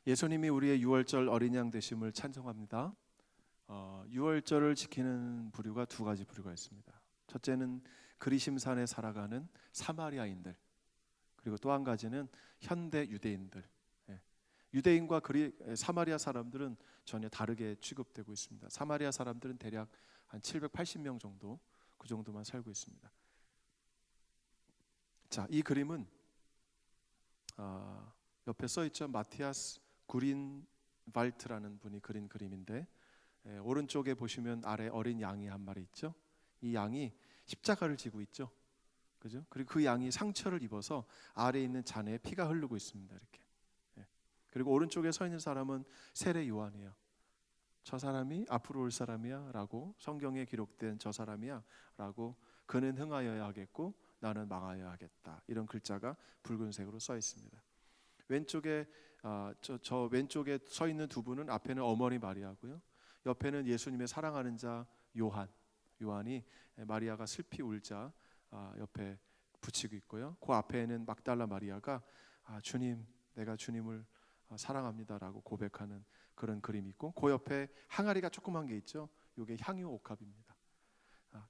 예수님이 우리의 유월절 어린 양 되심을 찬송합니다. 유월절을 지키는 부류가 두 가지 부류가 있습니다. 첫째는 그리심산에 살아가는 사마리아인들, 그리고 또 한 가지는 현대 유대인들. 유대인과 사마리아 사람들은 전혀 다르게 취급되고 있습니다. 사마리아 사람들은 대략 한 780명 정도, 그 정도만 살고 있습니다. 자, 이 그림은 옆에 써 있죠. 마티아스 구린발트라는 분이 그린 그림인데, 오른쪽에 보시면 아래 어린 양이 한 마리 있죠. 이 양이 십자가를 지고 있죠. 그죠? 그리고 그 양이 상처를 입어서 아래에 있는 잔에 피가 흐르고 있습니다. 이렇게. 그리고 오른쪽에 서 있는 사람은 세례 요한이에요. 저 사람이 앞으로 올 사람이야 라고, 성경에 기록된 저 사람이야 라고, 그는 흥하여야 하겠고 나는 망하여야 하겠다, 이런 글자가 붉은색으로 써 있습니다. 왼쪽에 저 왼쪽에 서 있는 두 분은, 앞에는 어머니 마리아고요, 옆에는 예수님의 사랑하는 자 요한이 마리아가 슬피 울자 옆에 붙이고 있고요. 그 앞에는 막달라 마리아가 주님, 내가 주님을 사랑합니다라고 고백하는 그런 그림이 있고, 그 옆에 항아리가 조그만 게 있죠. 이게 향유 옥합입니다.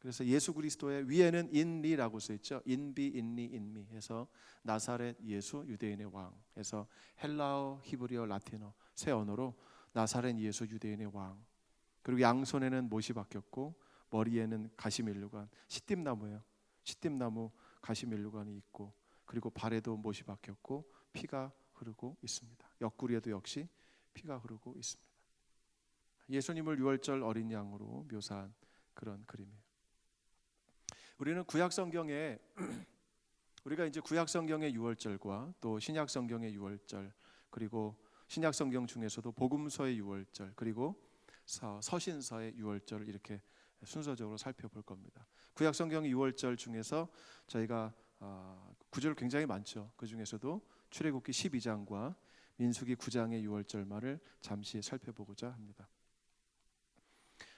그래서 예수 그리스도의 위에는 인리라고 써 있죠. 인비 인리 인미 해서 나사렛 예수 유대인의 왕 해서 헬라어, 히브리어, 라틴어 세 언어로 나사렛 예수 유대인의 왕. 그리고 양손에는 못이 박혔고 머리에는 가시멜류관, 시띠나무예요. 시띠나무 가시멜류관이 있고, 그리고 발에도 못이 박혔고 피가 흐르고 있습니다. 옆구리에도 역시 피가 흐르고 있습니다. 예수님을 유월절 어린 양으로 묘사한 그런 그림이에요. 우리는 구약 성경에 우리가 이제 구약 성경의 유월절과 또 신약 성경의 유월절, 그리고 신약 성경 중에서도 복음서의 유월절, 그리고 서신서의 유월절을 이렇게 순서적으로 살펴볼 겁니다. 구약 성경의 유월절 중에서 저희가 구절 굉장히 많죠. 그 중에서도 출애굽기 12장과 민수기 9장의 유월절말을 잠시 살펴보고자 합니다.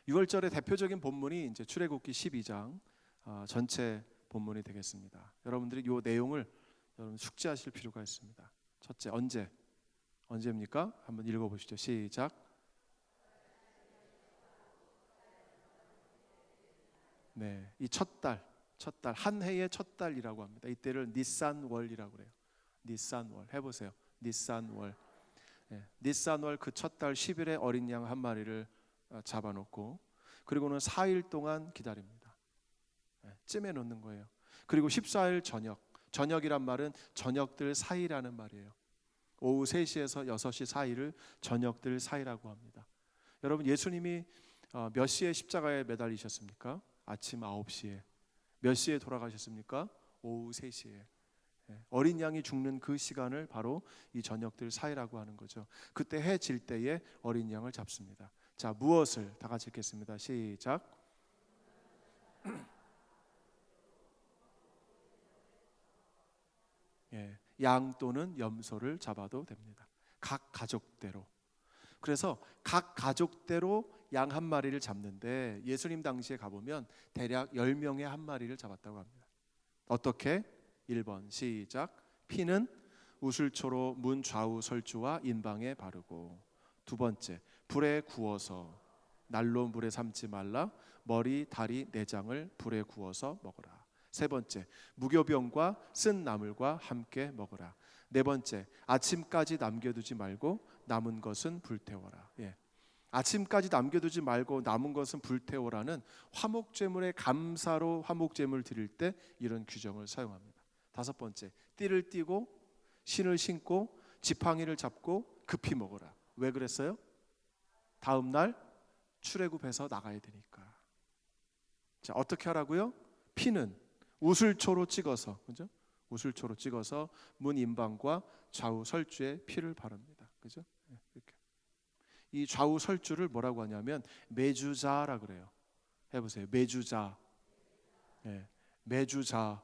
유월절의 대표적인 본문이 이제 출애굽기 12장 전체 본문이 되겠습니다. 여러분들이 이 내용을 여러분 숙지하실 필요가 있습니다. 첫째, 언제입니까? 한번 읽어보시죠. 시작. 네, 이 첫 달 한 해의 첫 달이라고 합니다. 이때를 니산월이라고 그래요. 니산월 해보세요. 니산월. 니산월 그 첫 달 10일에 어린 양 한 마리를 잡아놓고, 그리고는 4일 동안 기다립니다. 찜해 놓는 거예요. 그리고 14일 저녁이란 말은 저녁들 사이라는 말이에요. 오후 3시에서 6시 사이를 저녁들 사이라고 합니다. 여러분, 예수님이 몇 시에 십자가에 매달리셨습니까? 아침 9시에. 몇 시에 돌아가셨습니까? 오후 3시에. 어린 양이 죽는 그 시간을 바로 이 저녁들 사이라고 하는 거죠. 그때 해 질 때에 어린 양을 잡습니다. 자, 무엇을 다 같이 읽겠습니다. 시작. 양 또는 염소를 잡아도 됩니다. 각 가족대로. 그래서 각 가족대로 양 한 마리를 잡는데, 예수님 당시에 가보면 대략 10명의 한 마리를 잡았다고 합니다. 어떻게? 1번 시작. 피는 우슬초로 문 좌우 설주와 인방에 바르고. 두 번째, 불에 구워서 날로 물에 삶지 말라. 머리, 다리, 내장을 불에 구워서 먹어라. 세 번째, 무교병과 쓴 나물과 함께 먹어라. 네 번째, 아침까지 남겨두지 말고 남은 것은 불태워라. 아침까지 남겨두지 말고 남은 것은 불태워라는 화목제물의 감사로 화목제물 드릴 때 이런 규정을 사용합니다. 다섯 번째, 띠를 띠고 신을 신고 지팡이를 잡고 급히 먹어라. 왜 그랬어요? 다음 날 출애굽해서 나가야 되니까. 자, 어떻게 하라고요? 피는 우슬초로 찍어서, 그죠? 우슬초로 찍어서 문 인방과 좌우 설주에 피를 바릅니다. 그죠? 이렇게. 이 좌우 설주를 뭐라고 하냐면 매주자라 그래요. 해보세요. 매주자. 매주자.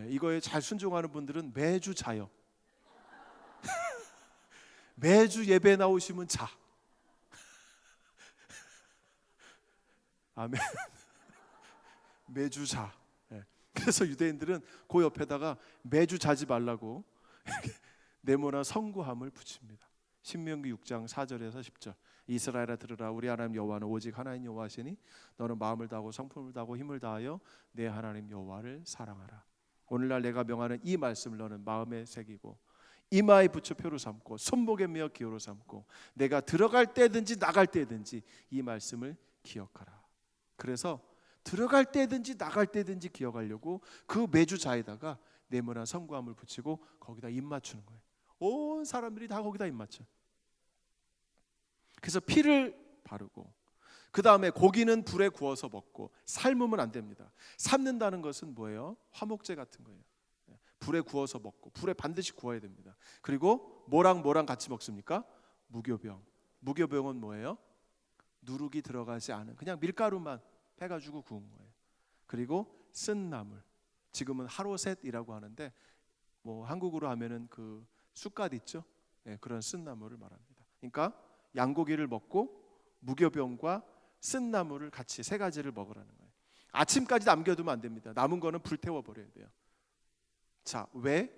이거에 잘 순종하는 분들은 매주 자요. 매주 예배 나오시면 자. 아멘. 매주 자. 그래서 유대인들은 그 옆에다가 매주 자지 말라고 네모난 성구함을 붙입니다. 신명기 6장 4절에서 10절. 이스라엘아 들으라, 우리 하나님 여호와는 오직 하나님 여호와시니 너는 마음을 다하고 성품을 다하고 힘을 다하여 내 하나님 여호와를 사랑하라. 오늘날 내가 명하는 이 말씀을 너는 마음에 새기고 이마에 붙여 표로 삼고 손목에 메어 기호로 삼고 내가 들어갈 때든지 나갈 때든지 이 말씀을 기억하라. 그래서 들어갈 때든지 나갈 때든지 기억하려고 그 매주자에다가 네모난 성구함을 붙이고 거기다 입 맞추는 거예요. 온 사람들이 다 거기다 입 맞춰. 그래서 피를 바르고 그 다음에 고기는 불에 구워서 먹고 삶으면 안 됩니다. 삶는다는 것은 뭐예요? 화목제 같은 거예요. 불에 구워서 먹고 불에 반드시 구워야 됩니다. 그리고 뭐랑 같이 먹습니까? 무교병. 무교병은 뭐예요? 누룩이 들어가지 않은 그냥 밀가루만 해가지고 구운 거예요. 그리고 쓴 나물. 지금은 하로셋이라고 하는데 뭐 한국으로 하면은 그 쑥갓 있죠? 네, 그런 쓴 나물을 말합니다. 그러니까 양고기를 먹고 무교병과 쓴 나물을 같이 세 가지를 먹으라는 거예요. 아침까지 남겨두면 안 됩니다. 남은 거는 불태워 버려야 돼요. 자, 왜?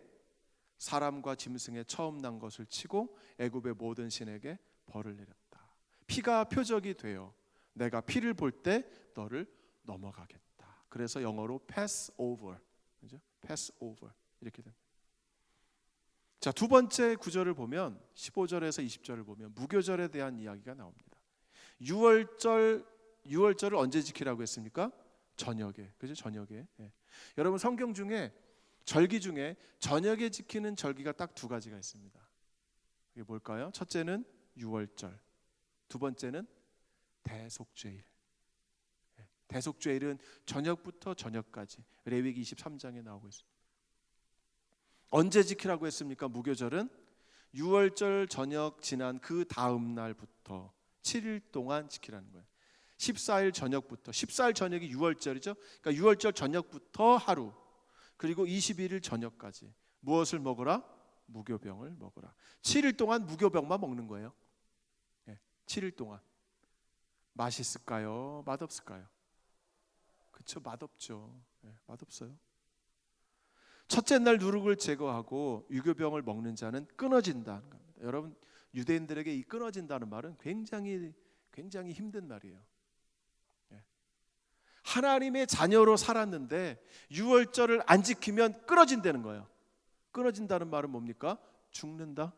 사람과 짐승의 처음 난 것을 치고 애굽의 모든 신에게 벌을 내렸다. 피가 표적이 되어 내가 피를 볼 때 너를 넘어가겠다. 그래서 영어로 pass over, 그죠? pass over 이렇게 됩니다. 자, 두 번째 구절을 보면 15절에서 20절을 보면 무교절에 대한 이야기가 나옵니다. 유월절을 언제 지키라고 했습니까? 저녁에, 그죠? 저녁에. 예. 여러분 성경 중에 절기 중에 저녁에 지키는 절기가 딱 두 가지가 있습니다. 이게 뭘까요? 첫째는 유월절, 두 번째는 대속죄일. 예. 대속죄일은 저녁부터 저녁까지 레위기 23장에 나오고 있습니다. 언제 지키라고 했습니까? 무교절은 유월절 저녁 지난 그 다음 날부터 7일 동안 지키라는 거예요. 14일 저녁부터, 14일 저녁이 유월절이죠. 그러니까 유월절 저녁부터 하루, 그리고 21일 저녁까지 무엇을 먹으라? 무교병을 먹으라. 7일 동안 무교병만 먹는 거예요. 네, 7일 동안. 맛있을까요? 맛없을까요? 그렇죠, 맛없죠. 네, 맛없어요. 첫째 날 누룩을 제거하고 유교병을 먹는 자는 끊어진다는 겁니다. 여러분, 유대인들에게 이 끊어진다는 말은 굉장히 힘든 말이에요. 하나님의 자녀로 살았는데 유월절을 안 지키면 끊어진다는 거예요. 끊어진다는 말은 뭡니까? 죽는다.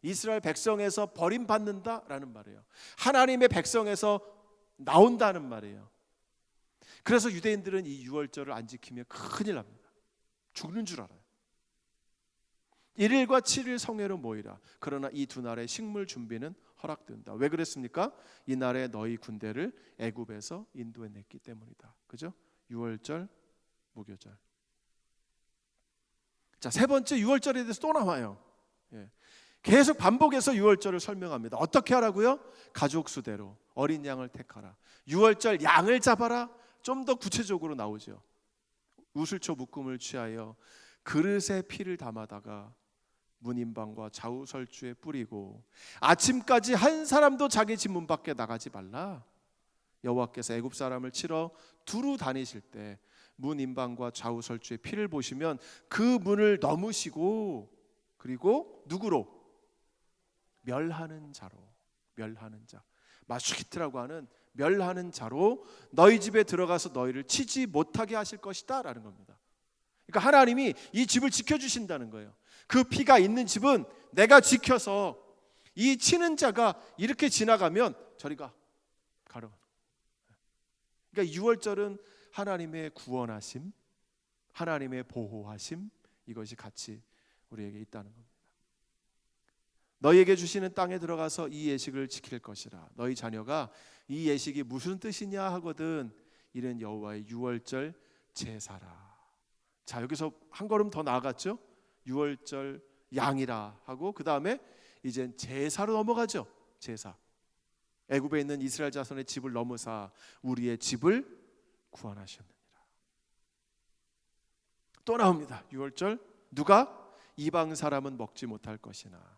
이스라엘 백성에서 버림받는다라는 말이에요. 하나님의 백성에서 나온다는 말이에요. 그래서 유대인들은 이 유월절을 안 지키면 큰일 납니다. 죽는 줄 알아요. 1일과 7일 성회로 모이라. 그러나 이 두 날의 식물 준비는 허락된다. 왜 그랬습니까? 이 날에 너희 군대를 애굽에서 인도해냈기 때문이다. 그죠? 유월절, 무교절. 자, 세 번째 유월절에 대해서 또 나와요. 예. 계속 반복해서 유월절을 설명합니다. 어떻게 하라고요? 가족 수대로 어린 양을 택하라. 유월절 양을 잡아라. 좀 더 구체적으로 나오죠. 우슬초 묶음을 취하여 그릇에 피를 담아다가 문인방과 좌우설주에 뿌리고 아침까지 한 사람도 자기 집 문 밖에 나가지 말라. 여호와께서 애굽 사람을 치러 두루 다니실 때 문인방과 좌우설주의 피를 보시면 그 문을 넘으시고 그리고 누구로? 멸하는 자로. 멸하는 자. 마슈키트라고 하는 멸하는 자로 너희 집에 들어가서 너희를 치지 못하게 하실 것이다 라는 겁니다. 그러니까 하나님이 이 집을 지켜주신다는 거예요. 그 피가 있는 집은 내가 지켜서 이 치는 자가 이렇게 지나가면 저리가 가라. 그러니까 유월절은 하나님의 구원하심, 하나님의 보호하심, 이것이 같이 우리에게 있다는 겁니다. 너희에게 주시는 땅에 들어가서 이 예식을 지킬 것이라. 너희 자녀가 이 예식이 무슨 뜻이냐 하거든 이는 여호와의 유월절 제사라. 자, 여기서 한 걸음 더 나아갔죠. 유월절 양이라 하고 그 다음에 이젠 제사로 넘어가죠. 제사. 애굽에 있는 이스라엘 자손의 집을 넘어사 우리의 집을 구원하셨느니라. 또 나옵니다. 유월절 누가? 이방 사람은 먹지 못할 것이나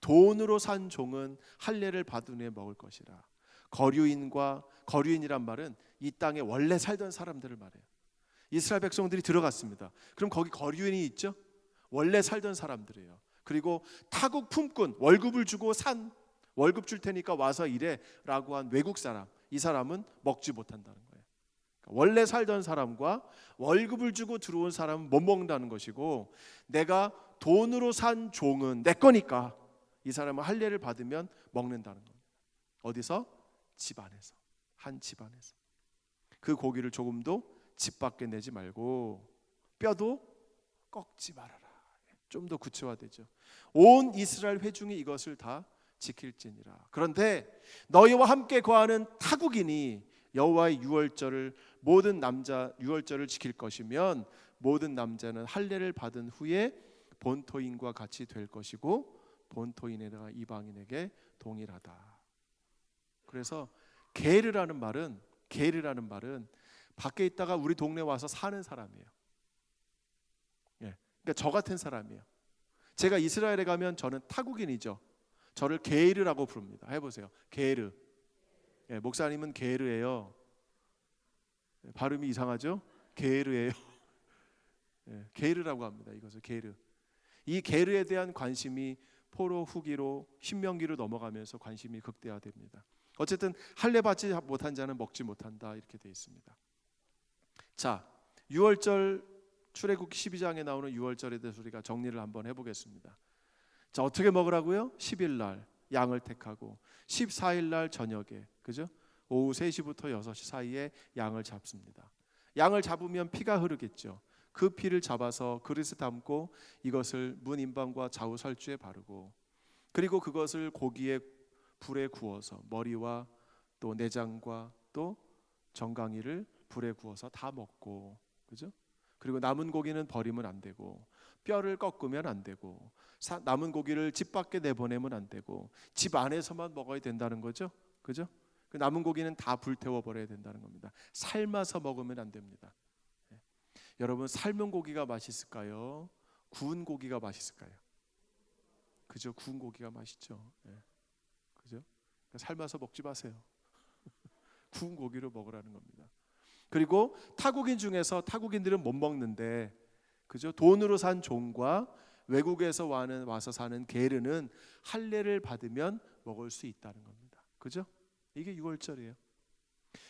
돈으로 산 종은 할례를 받은 후에 먹을 것이라. 거류인이란 말은 이 땅에 원래 살던 사람들을 말해요. 이스라엘 백성들이 들어갔습니다. 그럼 거기 거류인이 있죠? 원래 살던 사람들이에요. 그리고 타국 품꾼, 월급을 주고 산, 월급 줄 테니까 와서 일해라고 한 외국 사람, 이 사람은 먹지 못한다는 거예요. 원래 살던 사람과 월급을 주고 들어온 사람은 못 먹는다는 것이고, 내가 돈으로 산 종은 내 거니까 이 사람은 할례를 받으면 먹는다는 겁니다. 어디서? 집 안에서, 한 집 안에서. 그 고기를 조금도 집 밖에 내지 말고 뼈도 꺾지 말아라. 좀 더 구체화되죠. 온 이스라엘 회중이 이것을 다 지킬지니라. 그런데 너희와 함께 거하는 타국인이 여호와의 유월절을, 모든 남자 유월절을 지킬 것이면 모든 남자는 할례를 받은 후에 본토인과 같이 될 것이고 본토인에다가 이방인에게 동일하다. 그래서 게르라는 말은 밖에 있다가 우리 동네 와서 사는 사람이에요. 그러니까 저 같은 사람이에요. 제가 이스라엘에 가면 저는 타국인이죠. 저를 게르라고 부릅니다. 해보세요. 게르. 목사님은 게르예요. 발음이 이상하죠? 게르예요. 게르라고 합니다. 이것을 게르. 이 게르에 대한 관심이 포로 후기로 신명기로 넘어가면서 관심이 극대화됩니다. 어쨌든 할례 받지 못한 자는 먹지 못한다, 이렇게 되어 있습니다. 자, 유월절, 출애굽기 12장에 나오는 유월절에 대해서 우리가 정리를 한번 해보겠습니다. 자, 어떻게 먹으라고요? 10일 날 양을 택하고 14일 날 저녁에, 그죠? 오후 3시부터 6시 사이에 양을 잡습니다. 양을 잡으면 피가 흐르겠죠. 그 피를 잡아서 그릇에 담고 이것을 문 인방과 좌우 설주에 바르고, 그리고 그것을 고기에 불에 구워서 머리와 또 내장과 또 정강이를 불에 구워서 다 먹고, 그죠? 그리고 남은 고기는 버리면 안 되고, 뼈를 꺾으면 안 되고, 남은 고기를 집 밖에 내보내면 안 되고, 집 안에서만 먹어야 된다는 거죠, 그죠? 그 남은 고기는 다 불태워 버려야 된다는 겁니다. 삶아서 먹으면 안 됩니다. 여러분, 삶은 고기가 맛있을까요? 구운 고기가 맛있을까요? 그죠? 구운 고기가 맛있죠. 그죠? 삶아서 먹지 마세요. 구운 고기로 먹으라는 겁니다. 그리고 타국인 중에서, 타국인들은 못 먹는데, 그죠? 돈으로 산 종과 외국에서 와서 사는 게르는 할례를 받으면 먹을 수 있다는 겁니다. 그죠? 이게 유월절이에요.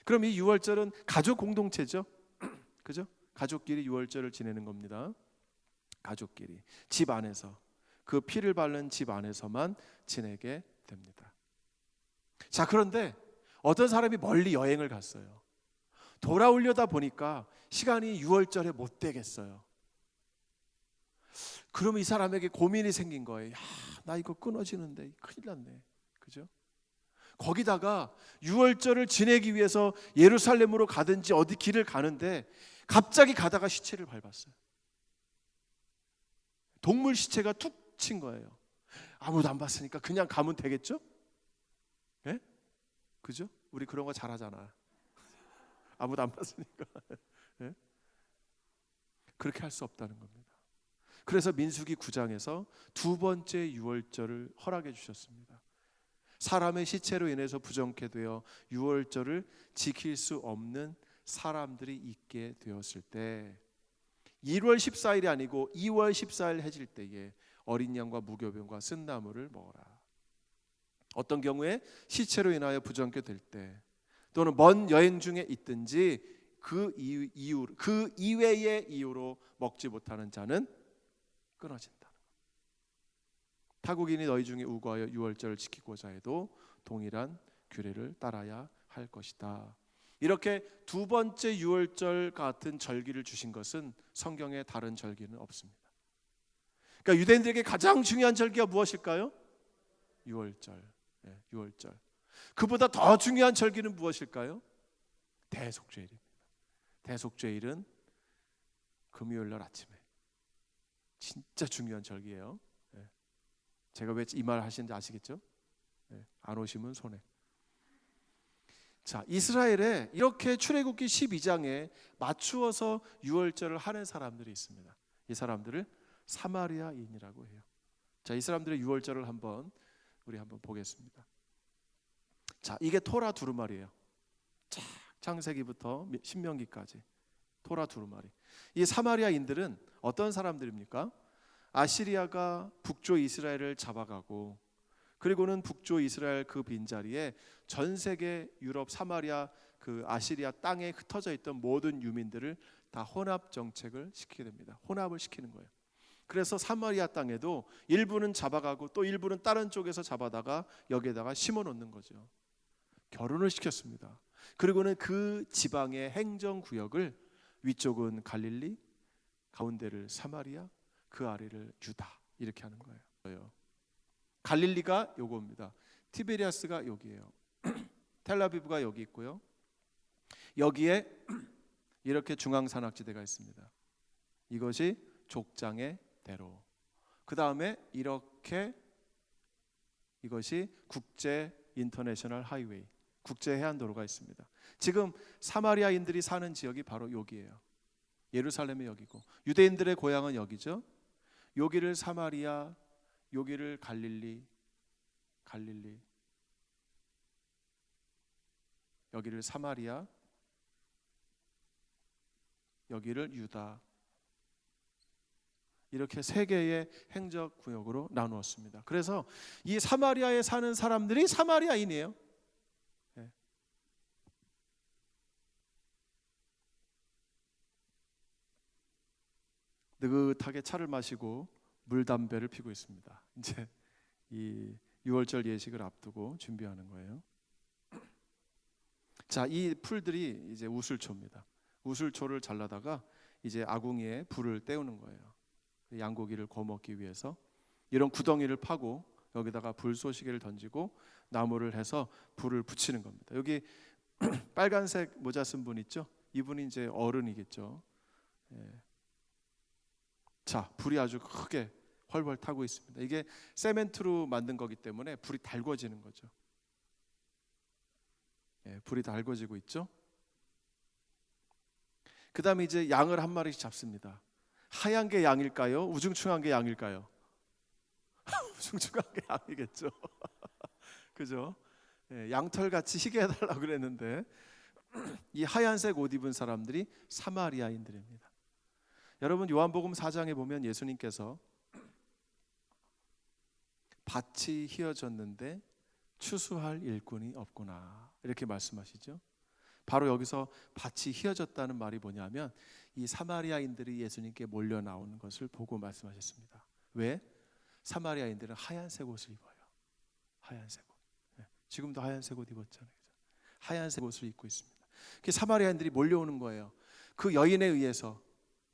그럼 이 유월절은 가족 공동체죠. 그죠? 가족끼리 유월절을 지내는 겁니다. 가족끼리 집 안에서, 그 피를 바른 집 안에서만 지내게 됩니다. 자, 그런데 어떤 사람이 멀리 여행을 갔어요. 돌아오려다 보니까 시간이 유월절에 못 되겠어요. 그러면 이 사람에게 고민이 생긴 거예요. 야, 나 이거 끊어지는데 큰일 났네. 그죠? 거기다가 유월절을 지내기 위해서 예루살렘으로 가든지 어디 길을 가는데 갑자기 가다가 시체를 밟았어요. 동물 시체가 툭 친 거예요. 아무도 안 봤으니까 그냥 가면 되겠죠? 예? 그죠? 우리 그런 거 잘하잖아. 아무도 안 봤으니까. 예? 그렇게 할 수 없다는 겁니다. 그래서 민수기 9장에서 두 번째 유월절을 허락해 주셨습니다. 사람의 시체로 인해서 부정케 되어 유월절을 지킬 수 없는 사람들이 있게 되었을 때, 1월 14일이 아니고 2월 14일 해질 때에 어린 양과 무교병과 쓴 나물을 먹어라. 어떤 경우에 시체로 인하여 부정케 될 때, 또는 먼 여행 중에 있든지 그 이외의 이유로 먹지 못하는 자는 끊어진다. 타국인이 너희 중에 우거하여 유월절을 지키고자 해도 동일한 규례를 따라야 할 것이다. 이렇게 두 번째 유월절 같은 절기를 주신 것은 성경에 다른 절기는 없습니다. 그러니까 유대인들에게 가장 중요한 절기가 무엇일까요? 유월절. 유월절. 그보다 더 중요한 절기는 무엇일까요? 대속죄일입니다. 대속죄일은 금요일 날 아침에, 진짜 중요한 절기예요. 제가 왜 이 말 하시는지 아시겠죠? 안 오시면 손해. 자, 이스라엘에 이렇게 출애굽기 12장에 맞추어서 유월절을 하는 사람들이 있습니다. 이 사람들을 사마리아인이라고 해요. 자, 이 사람들의 유월절을 우리 한번 보겠습니다. 자, 이게 토라 두루마리예요. 자, 창세기부터 신명기까지 토라 두루마리. 이 사마리아인들은 어떤 사람들입니까? 아시리아가 북조 이스라엘을 잡아가고, 그리고는 북조 이스라엘 그 빈자리에 전 세계 유럽 사마리아 그 아시리아 땅에 흩어져 있던 모든 유민들을 다 혼합 정책을 시키게 됩니다. 혼합을 시키는 거예요. 그래서 사마리아 땅에도 일부는 잡아가고 또 일부는 다른 쪽에서 잡아다가 여기에다가 심어 놓는 거죠. 결혼을 시켰습니다. 그리고는 그 지방의 행정구역을, 위쪽은 갈릴리, 가운데를 사마리아, 그 아래를 유다, 이렇게 하는 거예요. 갈릴리가 요겁니다. 티베리아스가 여기예요. 텔아비브가 여기 있고요. 여기에 이렇게 중앙산악지대가 있습니다. 이것이 족장의 대로. 그 다음에 이렇게 이것이 국제 인터내셔널 하이웨이, 국제 해안도로가 있습니다. 지금 사마리아인들이 사는 지역이 바로 여기예요. 예루살렘이 여기고, 유대인들의 고향은 여기죠. 여기를 사마리아, 여기를 갈릴리, 여기를 사마리아, 여기를 유다, 이렇게 세 개의 행정구역으로 나누었습니다. 그래서 이 사마리아에 사는 사람들이 사마리아인이에요. 네. 느긋하게 차를 마시고 물담배를 피고 있습니다. 이제 이 6월절 예식을 앞두고 준비하는 거예요. 자, 이 풀들이 이제 우슬초입니다. 우슬초를 잘라다가 이제 아궁이에 불을 때우는 거예요. 양고기를 구워 먹기 위해서 이런 구덩이를 파고 여기다가 불쏘시개를 던지고 나무를 해서 불을 붙이는 겁니다. 여기 빨간색 모자 쓴 분 있죠? 이분이 이제 어른이겠죠. 예. 자, 불이 아주 크게 훨훨 타고 있습니다. 이게 세멘트로 만든 거기 때문에 불이 달궈지는 거죠. 예, 불이 달궈지고 있죠. 그 다음에 이제 양을 한 마리씩 잡습니다. 하얀 게 양일까요? 우중충한 게 양일까요? 우중충한 게 양이겠죠. 그죠? 예, 양털같이 희게 해달라고 그랬는데 이 하얀색 옷 입은 사람들이 사마리아인들입니다. 여러분, 요한복음 4장에 보면 예수님께서 밭이 휘어졌는데 추수할 일꾼이 없구나, 이렇게 말씀하시죠. 바로 여기서 밭이 휘어졌다는 말이 뭐냐면 이 사마리아인들이 예수님께 몰려 나오는 것을 보고 말씀하셨습니다. 왜? 사마리아인들은 하얀색 옷을 입어요. 하얀색 옷. 네. 지금도 하얀색 옷 입었잖아요. 하얀색 옷을 입고 있습니다. 사마리아인들이 몰려오는 거예요. 그 여인에 의해서,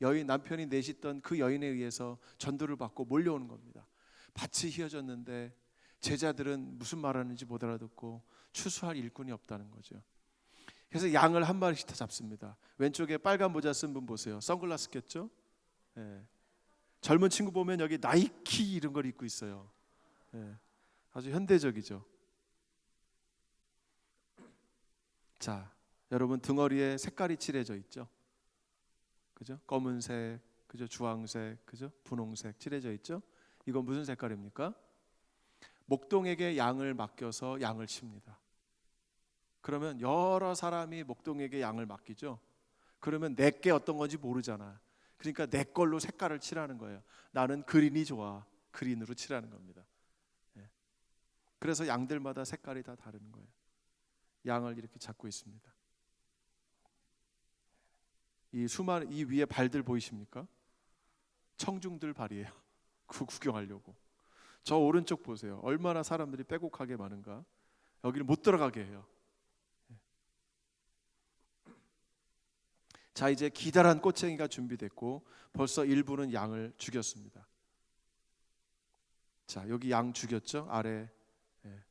여인 남편이 내시던 그 여인에 의해서 전도를 받고 몰려오는 겁니다. 밭이 휘어졌는데 제자들은 무슨 말하는지 못 알아듣고 추수할 일꾼이 없다는 거죠. 그래서 양을 한 마리씩 다 잡습니다. 왼쪽에 빨간 모자 쓴 분 보세요. 선글라스 꼈죠? 네. 젊은 친구 보면 여기 나이키 이런 걸 입고 있어요. 네. 아주 현대적이죠. 자, 여러분 등허리에 색깔이 칠해져 있죠? 그죠? 검은색, 그죠? 주황색, 그죠? 분홍색 칠해져 있죠? 이건 무슨 색깔입니까? 목동에게 양을 맡겨서 양을 칩니다. 그러면 여러 사람이 목동에게 양을 맡기죠. 그러면 내게 어떤 건지 모르잖아. 그러니까 내 걸로 색깔을 칠하는 거예요. 나는 그린이 좋아. 그린으로 칠하는 겁니다. 네. 그래서 양들마다 색깔이 다 다른 거예요. 양을 이렇게 잡고 있습니다. 이 수많은 이 위에 발들 보이십니까? 청중들 발이에요. 구경하려고. 저 오른쪽 보세요. 얼마나 사람들이 빼곡하게 많은가. 여기를 못 들어가게 해요. 자, 이제 기다란 꽃쟁이가 준비됐고 벌써 일부는 양을 죽였습니다. 자, 여기 양 죽였죠? 아래. 예.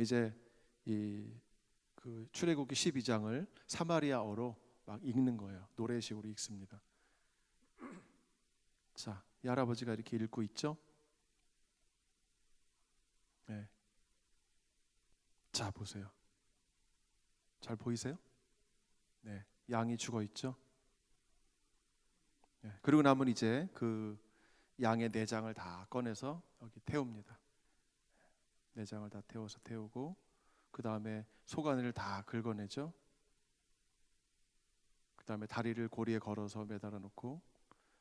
이제 그 출애굽기 12장을 사마리아어로 막 읽는 거예요. 노래식으로 읽습니다. 자, 이 할아버지가 이렇게 읽고 있죠? 네. 자, 보세요. 잘 보이세요? 네, 양이 죽어 있죠. 네. 그리고 나면 이제 그 양의 내장을 다 꺼내서 여기 태웁니다. 내장을 다 태워서 태우고 그 다음에 속안을 다 긁어내죠. 그 다음에 다리를 고리에 걸어서 매달아 놓고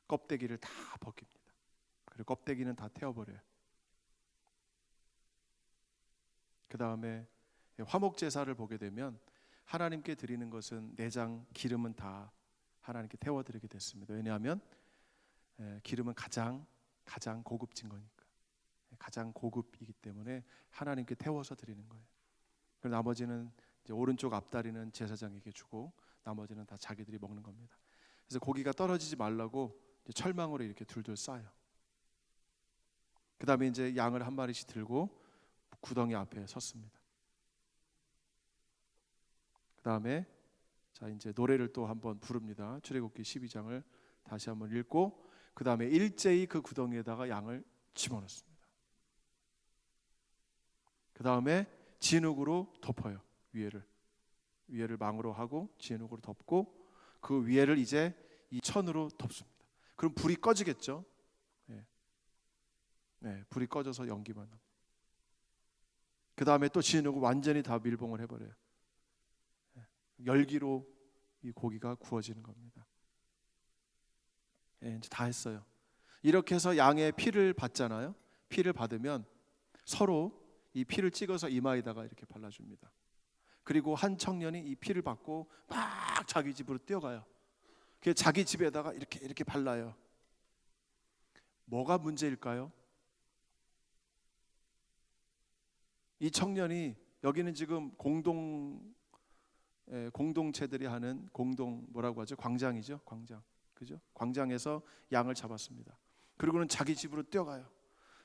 껍데기를 다 벗깁니다. 그리고 껍데기는 다 태워버려요. 그 다음에 화목 제사를 보게 되면 하나님께 드리는 것은 내장, 기름은 다 하나님께 태워드리게 됐습니다. 왜냐하면 기름은 가장 고급진 거니까, 가장 고급이기 때문에 하나님께 태워서 드리는 거예요. 그리고 나머지는 이제 오른쪽 앞다리는 제사장에게 주고 나머지는 다 자기들이 먹는 겁니다. 그래서 고기가 떨어지지 말라고 이제 철망으로 이렇게 둘둘 쌓아요. 그 다음에 이제 양을 한 마리씩 들고 구덩이 앞에 섰습니다. 그 다음에 자 이제 노래를 또 한번 부릅니다. 출애굽기 12장을 다시 한번 읽고 그 다음에 일제히 그 구덩이에다가 양을 집어넣습니다. 그 다음에 진흙으로 덮어요. 위에를 망으로 하고 진흙으로 덮고 그 위에를 이제 이 천으로 덮습니다. 그럼 불이 꺼지겠죠. 불이 꺼져서 연기만 납니다. 그 다음에 또 진흙을 완전히 다 밀봉을 해버려요. 열기로 이 고기가 구워지는 겁니다. 이제 다 했어요. 이렇게 해서 양의 피를 받잖아요. 피를 받으면 서로 이 피를 찍어서 이마에다가 이렇게 발라줍니다. 그리고 한 청년이 이 피를 받고 막 자기 집으로 뛰어가요. 그래서 자기 집에다가 이렇게 발라요. 뭐가 문제일까요? 이 청년이 여기는 지금 공동체들이 하는 뭐라고 하죠? 광장이죠, 광장. 그죠? 광장에서 양을 잡았습니다. 그리고는 자기 집으로 뛰어가요.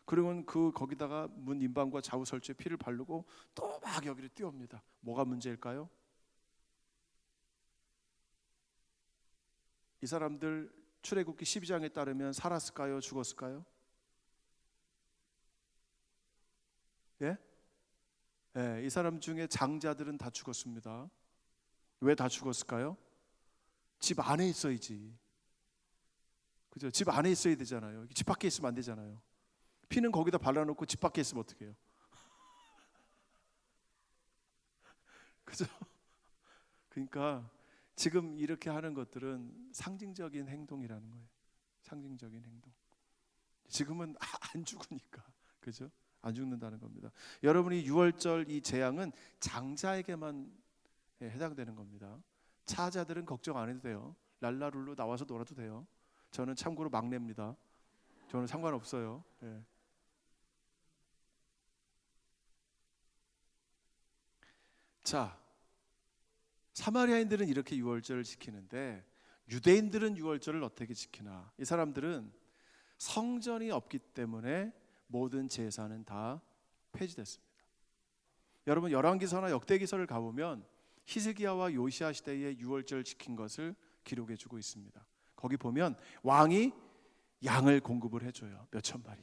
그러면 거기다가 문 인방과 좌우 설주에 피를 바르고 또 막 여기를 뛰어옵니다. 뭐가 문제일까요? 이 사람들 출애굽기 12장에 따르면 살았을까요? 죽었을까요? 예? 이 사람 중에 장자들은 다 죽었습니다. 왜 다 죽었을까요? 집 안에 있어야지. 그죠? 집 안에 있어야 되잖아요. 집 밖에 있으면 안 되잖아요. 피는 거기다 발라놓고 집 밖에 있으면 어떻게 해요? 그죠? 그러니까 지금 이렇게 하는 것들은 상징적인 행동이라는 거예요. 상징적인 행동. 지금은 안 죽으니까. 그죠? 안 죽는다는 겁니다. 여러분이 6월절 이 재앙은 장자에게만 해당되는 겁니다. 차자들은 걱정 안 해도 돼요. 랄라룰루 나와서 놀아도 돼요. 저는 참고로 막내입니다. 저는 상관없어요. 자, 사마리아인들은 이렇게 6월절을 지키는데 유대인들은 6월절을 어떻게 지키나? 이 사람들은 성전이 없기 때문에 모든 제사는 다 폐지됐습니다. 여러분 열왕기서나 역대기서를 가보면 히스기야와 요시야 시대에 6월절 지킨 것을 기록해주고 있습니다. 거기 보면 왕이 양을 공급을 해줘요. 몇천 마리.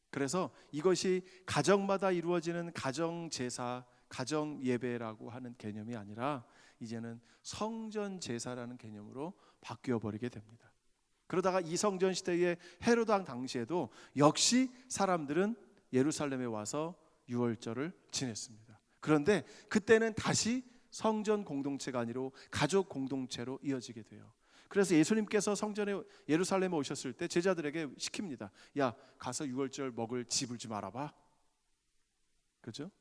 그래서 이것이 가정마다 이루어지는 가정 제사, 가정 예배라고 하는 개념이 아니라 이제는 성전 제사라는 개념으로 바뀌어 버리게 됩니다. 그러다가 이 성전 시대의 헤로드 왕 당시에도 역시 사람들은 예루살렘에 와서 6월절을 지냈습니다. 그런데 그때는 다시 성전 공동체가 아니라 가족 공동체로 이어지게 돼요. 그래서 예수님께서 성전에 예루살렘에 오셨을 때 제자들에게 시킵니다. 야, 가서 6월절 먹을 집을 좀 알아봐. 그죠?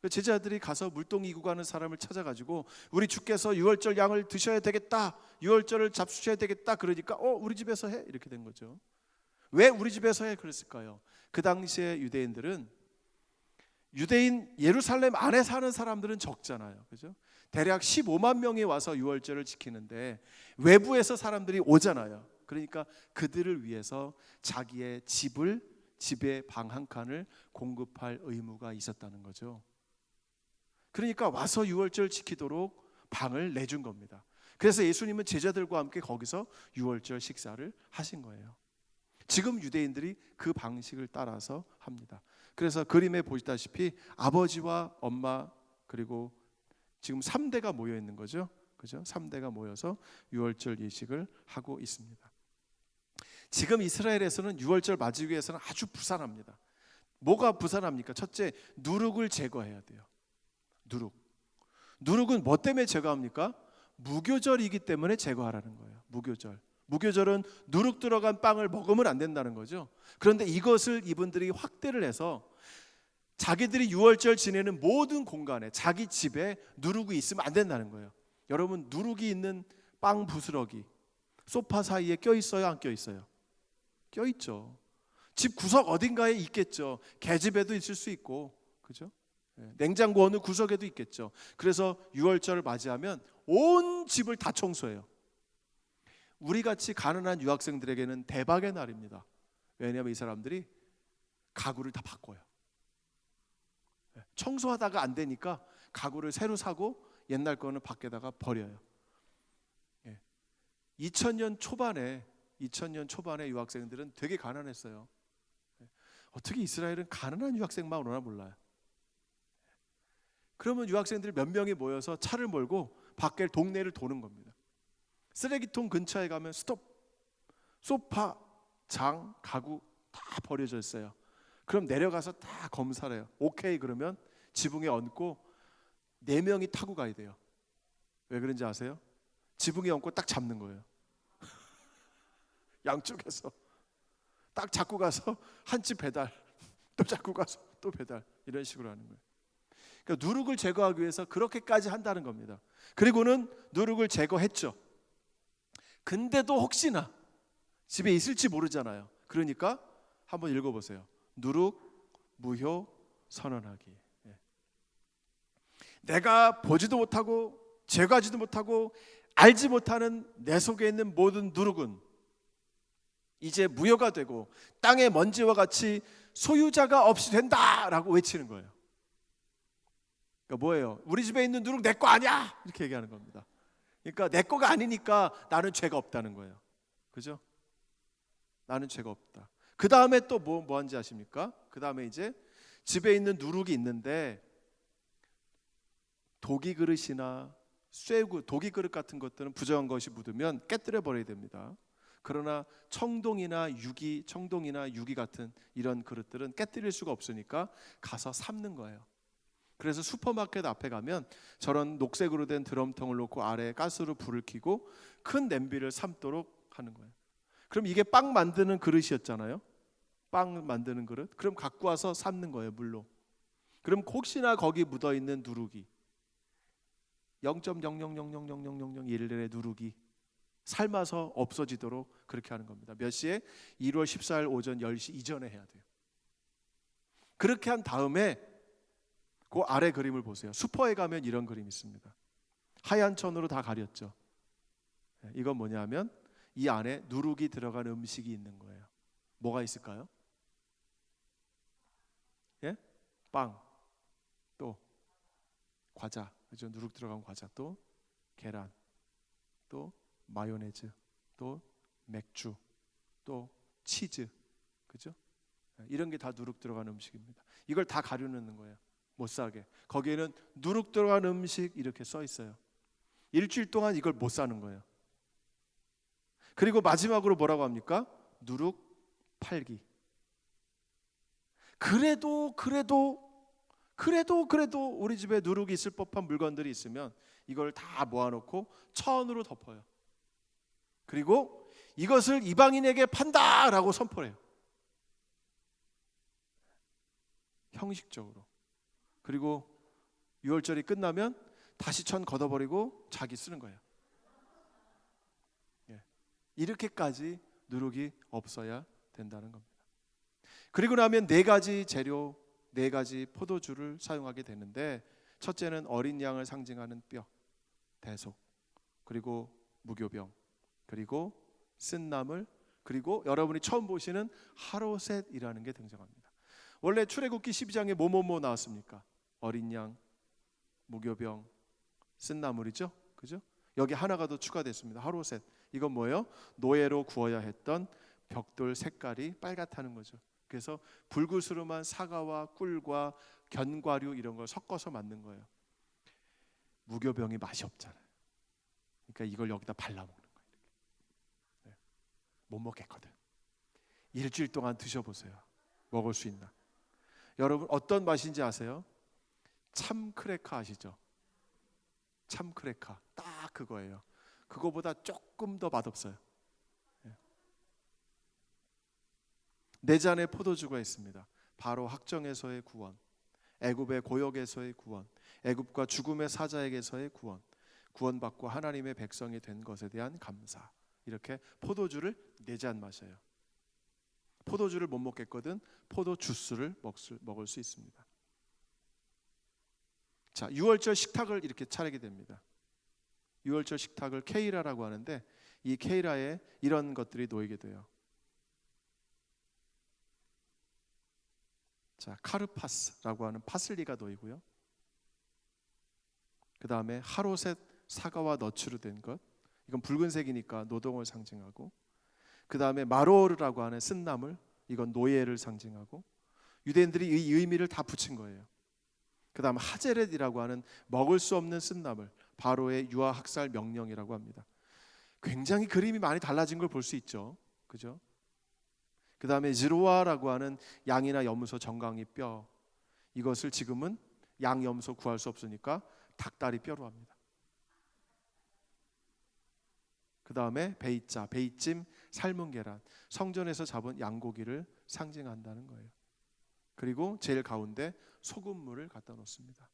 제자들이 가서 물동 이고 가는 사람을 찾아가지고 우리 주께서 6월절 양을 드셔야 되겠다, 6월절을 잡수셔야 되겠다. 그러니까 우리 집에서 해, 이렇게 된 거죠. 왜 우리 집에서 해 그랬을까요? 그 당시에 유대인 예루살렘 안에 사는 사람들은 적잖아요. 그죠? 대략 15만 명이 와서 6월절을 지키는데 외부에서 사람들이 오잖아요. 그러니까 그들을 위해서 자기의 집의 방 한 칸을 공급할 의무가 있었다는 거죠. 그러니까 와서 6월절 지키도록 방을 내준 겁니다. 그래서 예수님은 제자들과 함께 거기서 6월절 식사를 하신 거예요. 지금 유대인들이 그 방식을 따라서 합니다. 그래서 그림에 보시다시피 아버지와 엄마 그리고 지금 3대가 모여 있는 거죠. 그죠? 3대가 모여서 6월절 예식을 하고 있습니다. 지금 이스라엘에서는 6월절 맞이기 위해서는 아주 부산합니다. 뭐가 부산합니까? 첫째, 누룩을 제거해야 돼요. 누룩. 누룩은 뭐 때문에 제거합니까? 무교절이기 때문에 제거하라는 거예요. 무교절. 무교절은 누룩 들어간 빵을 먹으면 안 된다는 거죠. 그런데 이것을 이분들이 확대를 해서 자기들이 유월절 지내는 모든 공간에, 자기 집에 누룩이 있으면 안 된다는 거예요. 여러분, 누룩이 있는 빵 부스러기 소파 사이에 껴있어요, 안 껴있어요? 껴있죠. 집 구석 어딘가에 있겠죠. 계집에도 있을 수 있고, 그죠? 냉장고 어느 구석에도 있겠죠. 그래서 유월절을 맞이하면 온 집을 다 청소해요. 우리같이 가난한 유학생들에게는 대박의 날입니다. 왜냐하면 이 사람들이 가구를 다 바꿔요. 청소하다가 안 되니까 가구를 새로 사고 옛날 거는 밖에다가 버려요. 2000년 초반에 유학생들은 되게 가난했어요. 어떻게 이스라엘은 가난한 유학생만 오나 몰라요. 그러면 유학생들 몇 명이 모여서 차를 몰고 밖에 동네를 도는 겁니다. 쓰레기통 근처에 가면 스톱, 소파, 장, 가구 다 버려져 있어요. 그럼 내려가서 다 검사를 해요. 오케이 그러면 지붕에 얹고 4명이 타고 가야 돼요. 왜 그런지 아세요? 지붕에 얹고 딱 잡는 거예요. 양쪽에서 딱 잡고 가서 한 집 배달, 또 잡고 가서 또 배달, 이런 식으로 하는 거예요. 그러니까 누룩을 제거하기 위해서 그렇게까지 한다는 겁니다. 그리고는 누룩을 제거했죠. 근데도 혹시나 집에 있을지 모르잖아요. 그러니까 한번 읽어보세요. 누룩 무효 선언하기. 내가 보지도 못하고 제거하지도 못하고 알지 못하는 내 속에 있는 모든 누룩은 이제 무효가 되고 땅의 먼지와 같이 소유자가 없이 된다라고 외치는 거예요. 그러니까 뭐예요? 우리 집에 있는 누룩 내 거 아니야! 이렇게 얘기하는 겁니다. 그러니까 내 거가 아니니까 나는 죄가 없다는 거예요. 그죠? 나는 죄가 없다. 그 다음에 또 뭐 한지 아십니까? 그 다음에 이제 집에 있는 누룩이 있는데 독이 그릇이나 쇠구, 독이 그릇 같은 것들은 부정한 것이 묻으면 깨뜨려 버려야 됩니다. 그러나 청동이나 유기 같은 이런 그릇들은 깨뜨릴 수가 없으니까 가서 삶는 거예요. 그래서 슈퍼마켓 앞에 가면 저런 녹색으로 된 드럼통을 놓고 아래에 가스로 불을 켜고 큰 냄비를 삶도록 하는 거예요. 그럼 이게 빵 만드는 그릇이었잖아요. 빵 만드는 그릇. 그럼 갖고 와서 삶는 거예요, 물로. 그럼 혹시나 거기 묻어 있는 누룩이 0.000000001의 누룩이 삶아서 없어지도록 그렇게 하는 겁니다. 몇 시에? 1월 14일 오전 10시 이전에 해야 돼요. 그렇게 한 다음에 그 아래 그림을 보세요. 슈퍼에 가면 이런 그림이 있습니다. 하얀 천으로 다 가렸죠. 이건 뭐냐면 이 안에 누룩이 들어간 음식이 있는 거예요. 뭐가 있을까요? 예? 빵, 또 과자, 그죠? 누룩 들어간 과자, 또 계란, 또 마요네즈, 또 맥주, 또 치즈, 그죠? 이런 게 다 누룩 들어간 음식입니다. 이걸 다 가려놓는 거예요. 못 사게. 거기에는 누룩 들어간 음식 이렇게 써 있어요. 일주일 동안 이걸 못 사는 거예요. 그리고 마지막으로 뭐라고 합니까? 누룩 팔기. 그래도 우리 집에 누룩이 있을 법한 물건들이 있으면 이걸 다 모아놓고 천으로 덮어요. 그리고 이것을 이방인에게 판다라고 선포를 해요. 형식적으로. 그리고 유월절이 끝나면 다시 천 걷어버리고 자기 쓰는 거예요. 이렇게까지 누룩이 없어야 된다는 겁니다. 그리고 나면 4가지 재료, 4가지 포도주를 사용하게 되는데, 첫째는 어린 양을 상징하는 뼈, 대속, 그리고 무교병, 그리고 쓴나물, 그리고 여러분이 처음 보시는 하로셋이라는 게 등장합니다. 원래 출애굽기 12장에 뭐뭐 나왔습니까? 어린 양, 무교병, 쓴나물이죠, 그죠? 여기 하나가 더 추가됐습니다. 하로셋. 이건 뭐예요? 노예로 구워야 했던 벽돌 색깔이 빨갛다는 거죠. 그래서 불구스름한 사과와 꿀과 견과류 이런 걸 섞어서 만든 거예요. 무교병이 맛이 없잖아요. 그러니까 이걸 여기다 발라먹는 거예요. 못 먹겠거든. 일주일 동안 드셔보세요. 먹을 수 있나? 여러분 어떤 맛인지 아세요? 참크레카 아시죠? 참크레카 딱 그거예요. 그거보다 조금 더 맛없어요. 내 잔에 포도주가 있습니다. 바로 학정에서의 구원, 애굽의 고역에서의 구원, 애굽과 죽음의 사자에게서의 구원, 구원받고 하나님의 백성이 된 것에 대한 감사. 이렇게 포도주를 4잔 마셔요. 포도주를 못 먹겠거든 포도 주스를 먹을 수 있습니다. 자, 유월절 식탁을 이렇게 차리게 됩니다. 유월절 식탁을 케이라라고 하는데 이 케이라에 이런 것들이 놓이게 돼요. 자, 카르파스라고 하는 파슬리가 놓이고요. 그 다음에 하로셋 사과와 너츠로 된 것, 이건 붉은색이니까 노동을 상징하고, 그 다음에 마로르라고 하는 쓴나물, 이건 노예를 상징하고, 유대인들이 이 의미를 다 붙인 거예요. 그 다음 하제렛이라고 하는 먹을 수 없는 쓴나물, 바로의 유아학살 명령이라고 합니다. 굉장히 그림이 많이 달라진 걸 볼 수 있죠, 그죠? 그 다음에 지로아라고 하는 양이나 염소 정강이 뼈, 이것을 지금은 양 염소 구할 수 없으니까 닭다리 뼈로 합니다. 그 다음에 베이짜, 베이찜, 삶은 계란, 성전에서 잡은 양고기를 상징한다는 거예요. 그리고 제일 가운데 소금물을 갖다 놓습니다.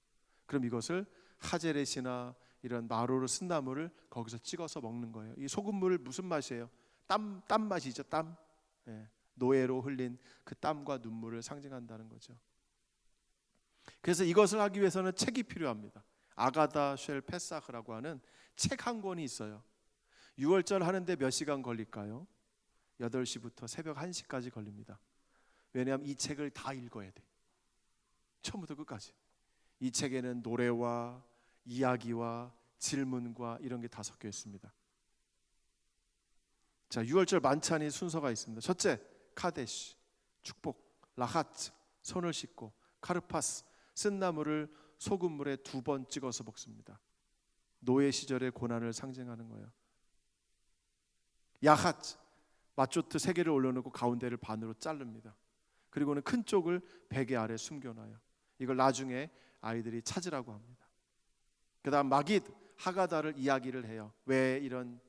그럼 이것을 하제렛이나 이런 마로르 쓴나물을 거기서 찍어서 먹는 거예요. 이 소금물 무슨 맛이에요? 땀 맛이죠. 땀. 노예로 흘린 그 땀과 눈물을 상징한다는 거죠. 그래서 이것을 하기 위해서는 책이 필요합니다. 아가다 쉘 페사흐라고 하는 책 한 권이 있어요. 6월절 하는데 몇 시간 걸릴까요? 8시부터 새벽 1시까지 걸립니다. 왜냐하면 이 책을 다 읽어야 돼. 처음부터 끝까지. 이 책에는 노래와 이야기와 질문과 이런 게 다 섞여 있습니다. 자, 6월절 만찬이 순서가 있습니다. 첫째, 카데시, 축복, 라하츠, 손을 씻고, 카르파스, 쓴나물을 소금물에 2번 찍어서 먹습니다. 노예 시절의 고난을 상징하는 거예요. 야하츠, 마초트 3개를 올려놓고 가운데를 반으로 자릅니다. 그리고는 큰 쪽을 베개 아래 숨겨놔요. 이걸 나중에 아이들이 찾으라고 합니다. 그 다음 마깃, 하가다를 이야기를 해요. 왜 이런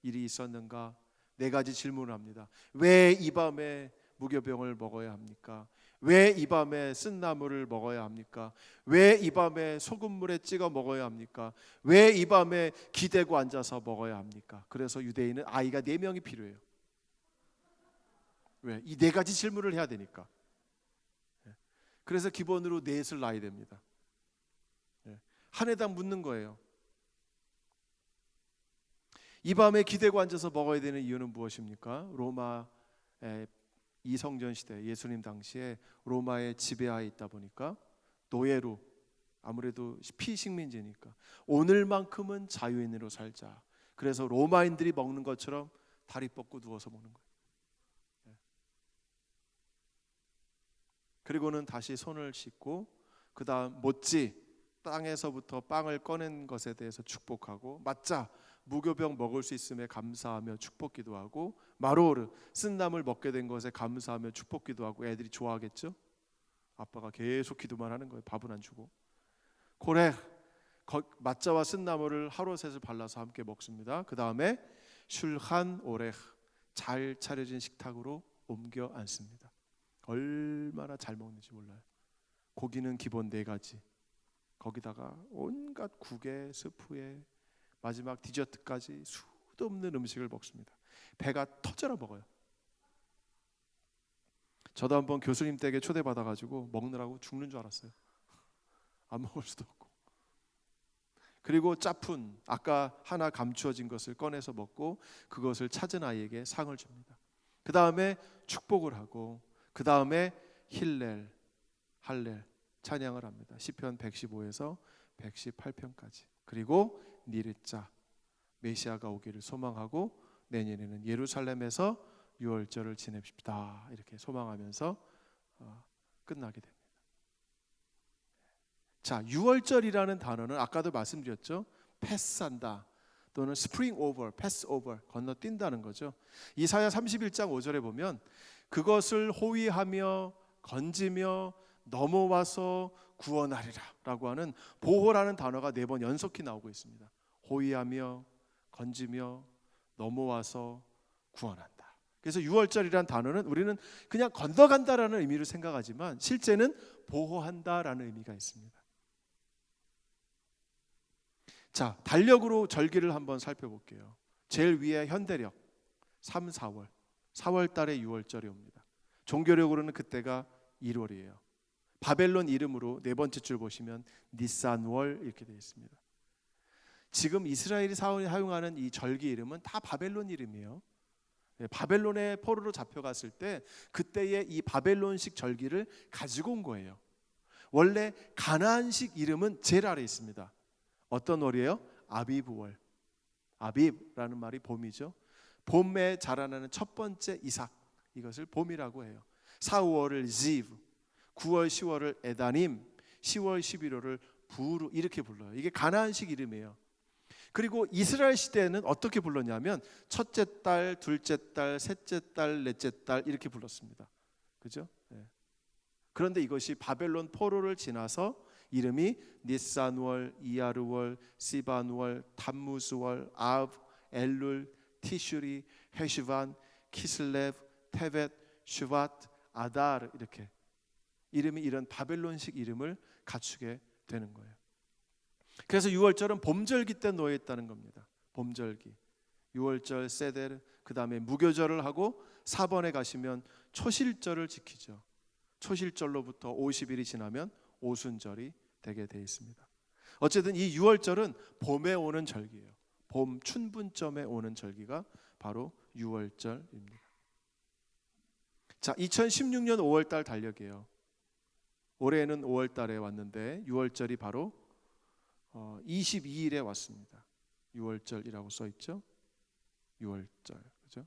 일이 있었는가? 4가지 질문을 합니다. 왜 이 밤에 무교병을 먹어야 합니까? 왜 이 밤에 쓴나물을 먹어야 합니까? 왜 이 밤에 소금물에 찍어 먹어야 합니까? 왜 이 밤에 기대고 앉아서 먹어야 합니까? 그래서 유대인은 아이가 4명이 필요해요. 왜? 이 4가지 질문을 해야 되니까. 그래서 기본으로 넷을 낳아야 됩니다. 한 해당 묻는 거예요. 이 밤에 기대고 앉아서 먹어야 되는 이유는 무엇입니까? 로마의 이성전 시대, 예수님 당시에 로마의 지배하에 있다 보니까 노예로, 아무래도 피식민지니까 오늘만큼은 자유인으로 살자. 그래서 로마인들이 먹는 것처럼 다리 뻗고 누워서 먹는 거예요. 그리고는 다시 손을 씻고 그 다음 못지, 땅에서부터 빵을 꺼낸 것에 대해서 축복하고, 맞자, 무교병 먹을 수 있음에 감사하며 축복 기도하고, 마로르, 쓴나물 먹게 된 것에 감사하며 축복 기도하고. 애들이 좋아하겠죠? 아빠가 계속 기도만 하는 거예요. 밥은 안 주고. 고레, 맞자와 쓴나물을 하루셋을 발라서 함께 먹습니다. 그 다음에 슐한 오레, 잘 차려진 식탁으로 옮겨 앉습니다. 얼마나 잘 먹는지 몰라요. 고기는 기본 4가지, 거기다가 온갖 국에 스프에 마지막 디저트까지 수도 없는 음식을 먹습니다. 배가 터져라 먹어요. 저도 한번 교수님 댁에 초대받아가지고 먹느라고 죽는 줄 알았어요. 안 먹을 수도 없고. 그리고 짜푼, 아까 하나 감추어진 것을 꺼내서 먹고 그것을 찾은 아이에게 상을 줍니다. 그 다음에 축복을 하고, 그 다음에 힐렐, 할렐, 찬양을 합니다. 시편 115에서 118편까지. 그리고 니르자, 메시아가 오기를 소망하고 내년에는 예루살렘에서 유월절을 지냅시다, 이렇게 소망하면서 끝나게 됩니다. 자, 유월절이라는 단어는 아까도 말씀드렸죠. 패스한다 또는 스프링 오버, 패스 오버, 건너뛴다는 거죠. 이사야 31장 5절에 보면 그것을 호위하며 건지며 넘어와서 구원하리라 라고 하는 보호라는 단어가 4번 연속히 나오고 있습니다. 호위하며 건지며 넘어와서 구원한다. 그래서 유월절이라는 단어는 우리는 그냥 건너간다라는 의미로 생각하지만 실제는 보호한다라는 의미가 있습니다. 자, 달력으로 절기를 한번 살펴볼게요. 제일 위에 현대력 3, 4월 4월 달에 유월절이 옵니다. 종교력으로는 그때가 1월이에요. 바벨론 이름으로 4번째 줄 보시면 니산월 이렇게 되어 있습니다. 지금 이스라엘이 사용하는 이 절기 이름은 다 바벨론 이름이에요. 바벨론의 포로로 잡혀갔을 때 그때의 이 바벨론식 절기를 가지고 온 거예요. 원래 가나안식 이름은 제일 아래에 있습니다. 어떤 월이에요? 아비브월. 아비브라는 말이 봄이죠. 봄에 자라나는 첫 번째 이삭, 이것을 봄이라고 해요. 4, 5월을 지브, 9월, 10월을 에다님, 10월, 11월을 부르 이렇게 불러요. 이게 가나안식 이름이에요. 그리고 이스라엘 시대에는 어떻게 불렀냐면 첫째 달, 둘째 달, 셋째 달, 넷째 달 이렇게 불렀습니다. 그죠? 네. 그런데 이것이 바벨론 포로를 지나서 이름이 니산월, 이야르월, 시반월, 탐무스월, 아브, 엘룰, 티슈리, 헤시반, 키슬레브, 테벳, 슈바트, 아다르 이렇게 이름이 이런 바벨론식 이름을 갖추게 되는 거예요. 그래서 유월절은 봄절기 때 놓여 있다는 겁니다. 봄절기, 유월절, 세데르, 그 다음에 무교절을 하고 4번에 가시면 초실절을 지키죠. 초실절로부터 50일이 지나면 오순절이 되게 돼 있습니다. 어쨌든 이 유월절은 봄에 오는 절기예요. 봄 춘분점에 오는 절기가 바로 유월절입니다. 자, 2016년 5월달 달력이에요. 올해는 5월달에 왔는데 유월절이 바로 22일에 왔습니다. 유월절이라고 써 있죠. 유월절, 그죠?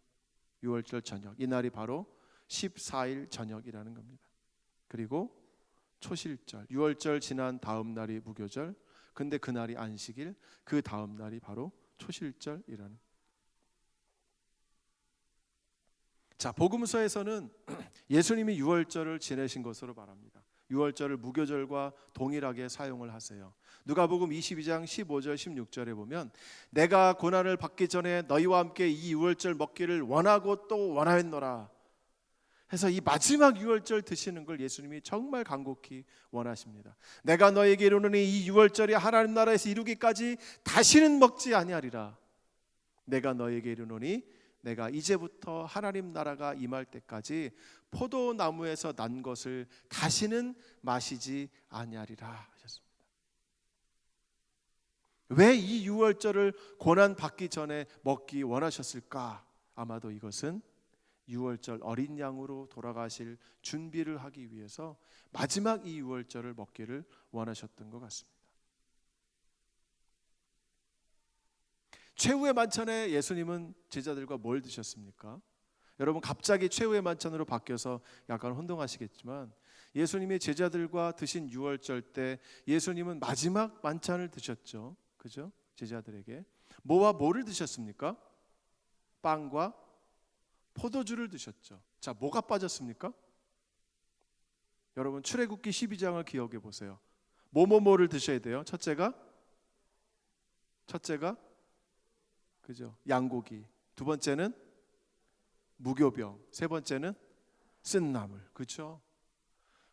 유월절 저녁, 이 날이 바로 14일 저녁이라는 겁니다. 그리고 초실절, 유월절 지난 다음 날이 무교절, 근데 그 날이 안식일, 그 다음 날이 바로 초실절이라는. 자, 복음서에서는 예수님이 유월절을 지내신 것으로 말합니다. 유월절을 무교절과 동일하게 사용을 하세요. 누가복음 22장 15절 16절에 보면 내가 고난을 받기 전에 너희와 함께 이 유월절 먹기를 원하고 또 원하였노라 해서 이 마지막 유월절 드시는 걸 예수님이 정말 간곡히 원하십니다. 내가 너에게 이르노니 이 유월절이 하나님 나라에서 이루기까지 다시는 먹지 아니하리라. 내가 너에게 이르노니 내가 이제부터 하나님 나라가 임할 때까지 포도나무에서 난 것을 다시는 마시지 아니하리라 하셨습니다. 왜 이 유월절을 고난 받기 전에 먹기 원하셨을까? 아마도 이것은 유월절 어린 양으로 돌아가실 준비를 하기 위해서 마지막 이 유월절을 먹기를 원하셨던 것 같습니다. 최후의 만찬에 예수님은 제자들과 뭘 드셨습니까? 여러분 갑자기 최후의 만찬으로 바뀌어서 약간 혼동하시겠지만 예수님이 제자들과 드신 유월절 때 예수님은 마지막 만찬을 드셨죠. 그죠? 제자들에게 뭐와 뭐를 드셨습니까? 빵과 포도주를 드셨죠. 자, 뭐가 빠졌습니까? 여러분 출애굽기 12장을 기억해 보세요. 뭐를 드셔야 돼요? 첫째가 그죠? 양고기. 두 번째는 무교병. 세 번째는 쓴나물. 그렇죠?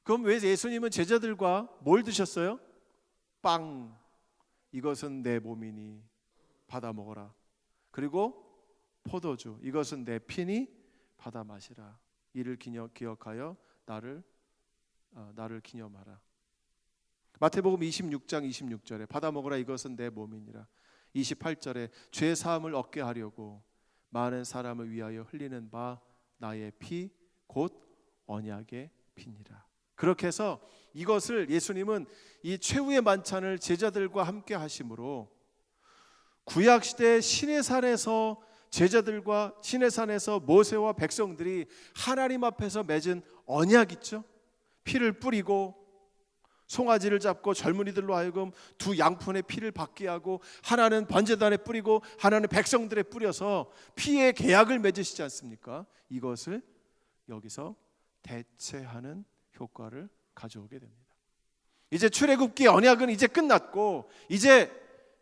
그럼 왜 예수님은 제자들과 뭘 드셨어요? 빵. 이것은 내 몸이니 받아 먹어라. 그리고 포도주. 이것은 내 피니 받아 마시라. 이를 기억하여 나를 기념하라. 마태복음 26장 26절에 받아 먹으라. 이것은 내 몸이니라. 28절에 죄 사함을 얻게 하려고 많은 사람을 위하여 흘리는 바 나의 피 곧 언약의 피니라. 그렇게 해서 이것을 예수님은 이 최후의 만찬을 제자들과 함께 하심으로 구약시대 시내산에서 제자들과 시내산에서 모세와 백성들이 하나님 앞에서 맺은 언약 있죠. 피를 뿌리고 송아지를 잡고 젊은이들로 하여금 두 양푼의 피를 받게 하고 하나는 번제단에 뿌리고 하나는 백성들에 뿌려서 피의 계약을 맺으시지 않습니까? 이것을 여기서 대체하는 효과를 가져오게 됩니다. 이제 출애굽기 언약은 이제 끝났고 이제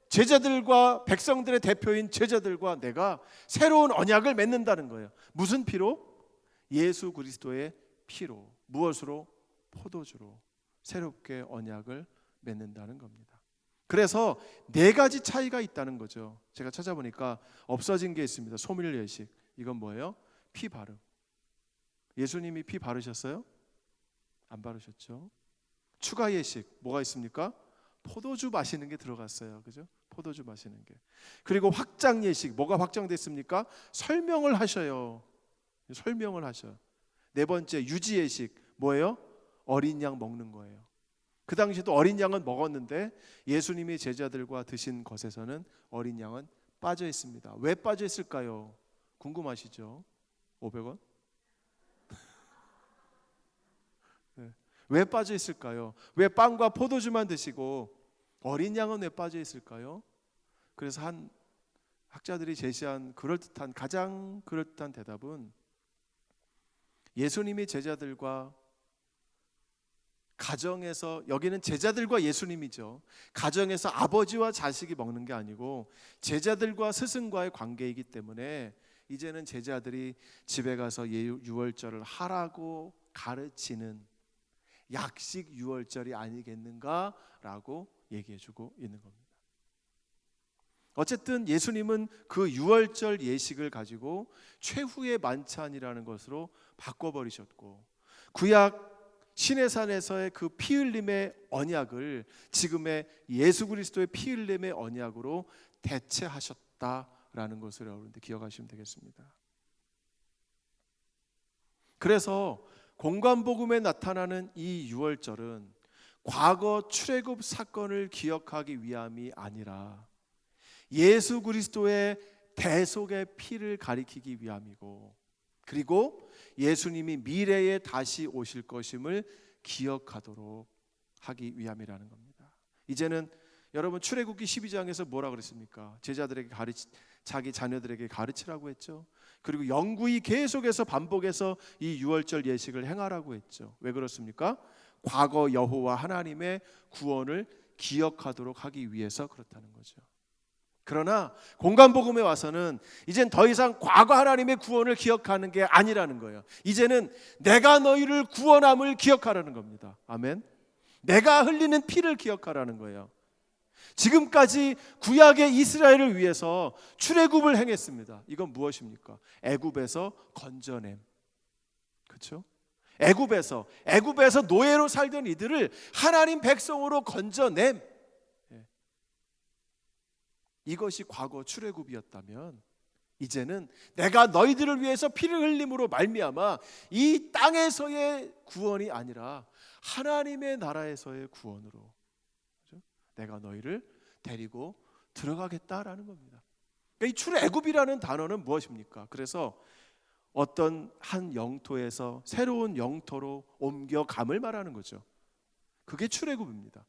제자들과 백성들의 대표인 제자들과 내가 새로운 언약을 맺는다는 거예요. 무슨 피로? 예수 그리스도의 피로. 무엇으로? 포도주로 새롭게 언약을 맺는다는 겁니다. 그래서 네 가지 차이가 있다는 거죠. 제가 찾아보니까 없어진 게 있습니다. 소밀 예식. 이건 뭐예요? 피 바름. 예수님이 피 바르셨어요? 안 바르셨죠? 추가 예식 뭐가 있습니까? 포도주 마시는 게 들어갔어요. 그죠? 포도주 마시는 게. 그리고 확장 예식 뭐가 확장됐습니까? 설명을 하셔요. 설명을 하셔. 네 번째 유지 예식 뭐예요? 어린 양 먹는 거예요. 그 당시에도 어린 양은 먹었는데 예수님이 제자들과 드신 것에서는 어린 양은 빠져 있습니다. 왜 빠져 있을까요? 궁금하시죠? 500원? 네. 왜 빠져 있을까요? 왜 빵과 포도주만 드시고 어린 양은 왜 빠져 있을까요? 그래서 한 학자들이 제시한 가장 그럴듯한 대답은 예수님이 제자들과 가정에서, 여기는 제자들과 예수님이죠. 가정에서 아버지와 자식이 먹는 게 아니고 제자들과 스승과의 관계이기 때문에 이제는 제자들이 집에 가서 유월절을 하라고 가르치는 약식 유월절이 아니겠는가라고 얘기해주고 있는 겁니다. 어쨌든 예수님은 그 유월절 예식을 가지고 최후의 만찬이라는 것으로 바꿔버리셨고 구약 시내산에서의 그 피 흘림의 언약을 지금의 예수 그리스도의 피 흘림의 언약으로 대체하셨다라는 것을 여러분들 기억하시면 되겠습니다. 그래서 공관복음에 나타나는 이 유월절은 과거 출애굽 사건을 기억하기 위함이 아니라 예수 그리스도의 대속의 피를 가리키기 위함이고, 그리고 예수님이 미래에 다시 오실 것임을 기억하도록 하기 위함이라는 겁니다. 이제는 여러분 출애굽기 12장에서 뭐라 그랬습니까? 제자들에게 자기 자녀들에게 가르치라고 했죠. 그리고 영구히 계속해서 반복해서 이 유월절 예식을 행하라고 했죠. 왜 그렇습니까? 과거 여호와 하나님의 구원을 기억하도록 하기 위해서 그렇다는 거죠. 그러나 공관복음에 와서는 이젠 더 이상 과거 하나님의 구원을 기억하는 게 아니라는 거예요. 이제는 내가 너희를 구원함을 기억하라는 겁니다. 아멘. 내가 흘리는 피를 기억하라는 거예요. 지금까지 구약의 이스라엘을 위해서 출애굽을 행했습니다. 이건 무엇입니까? 애굽에서 건져냄. 그렇죠? 애굽에서 노예로 살던 이들을 하나님 백성으로 건져냄. 이것이 과거 출애굽이었다면 이제는 내가 너희들을 위해서 피를 흘림으로 말미암아 이 땅에서의 구원이 아니라 하나님의 나라에서의 구원으로 내가 너희를 데리고 들어가겠다라는 겁니다. 그러니까 이 출애굽이라는 단어는 무엇입니까? 그래서 어떤 한 영토에서 새로운 영토로 옮겨감을 말하는 거죠. 그게 출애굽입니다.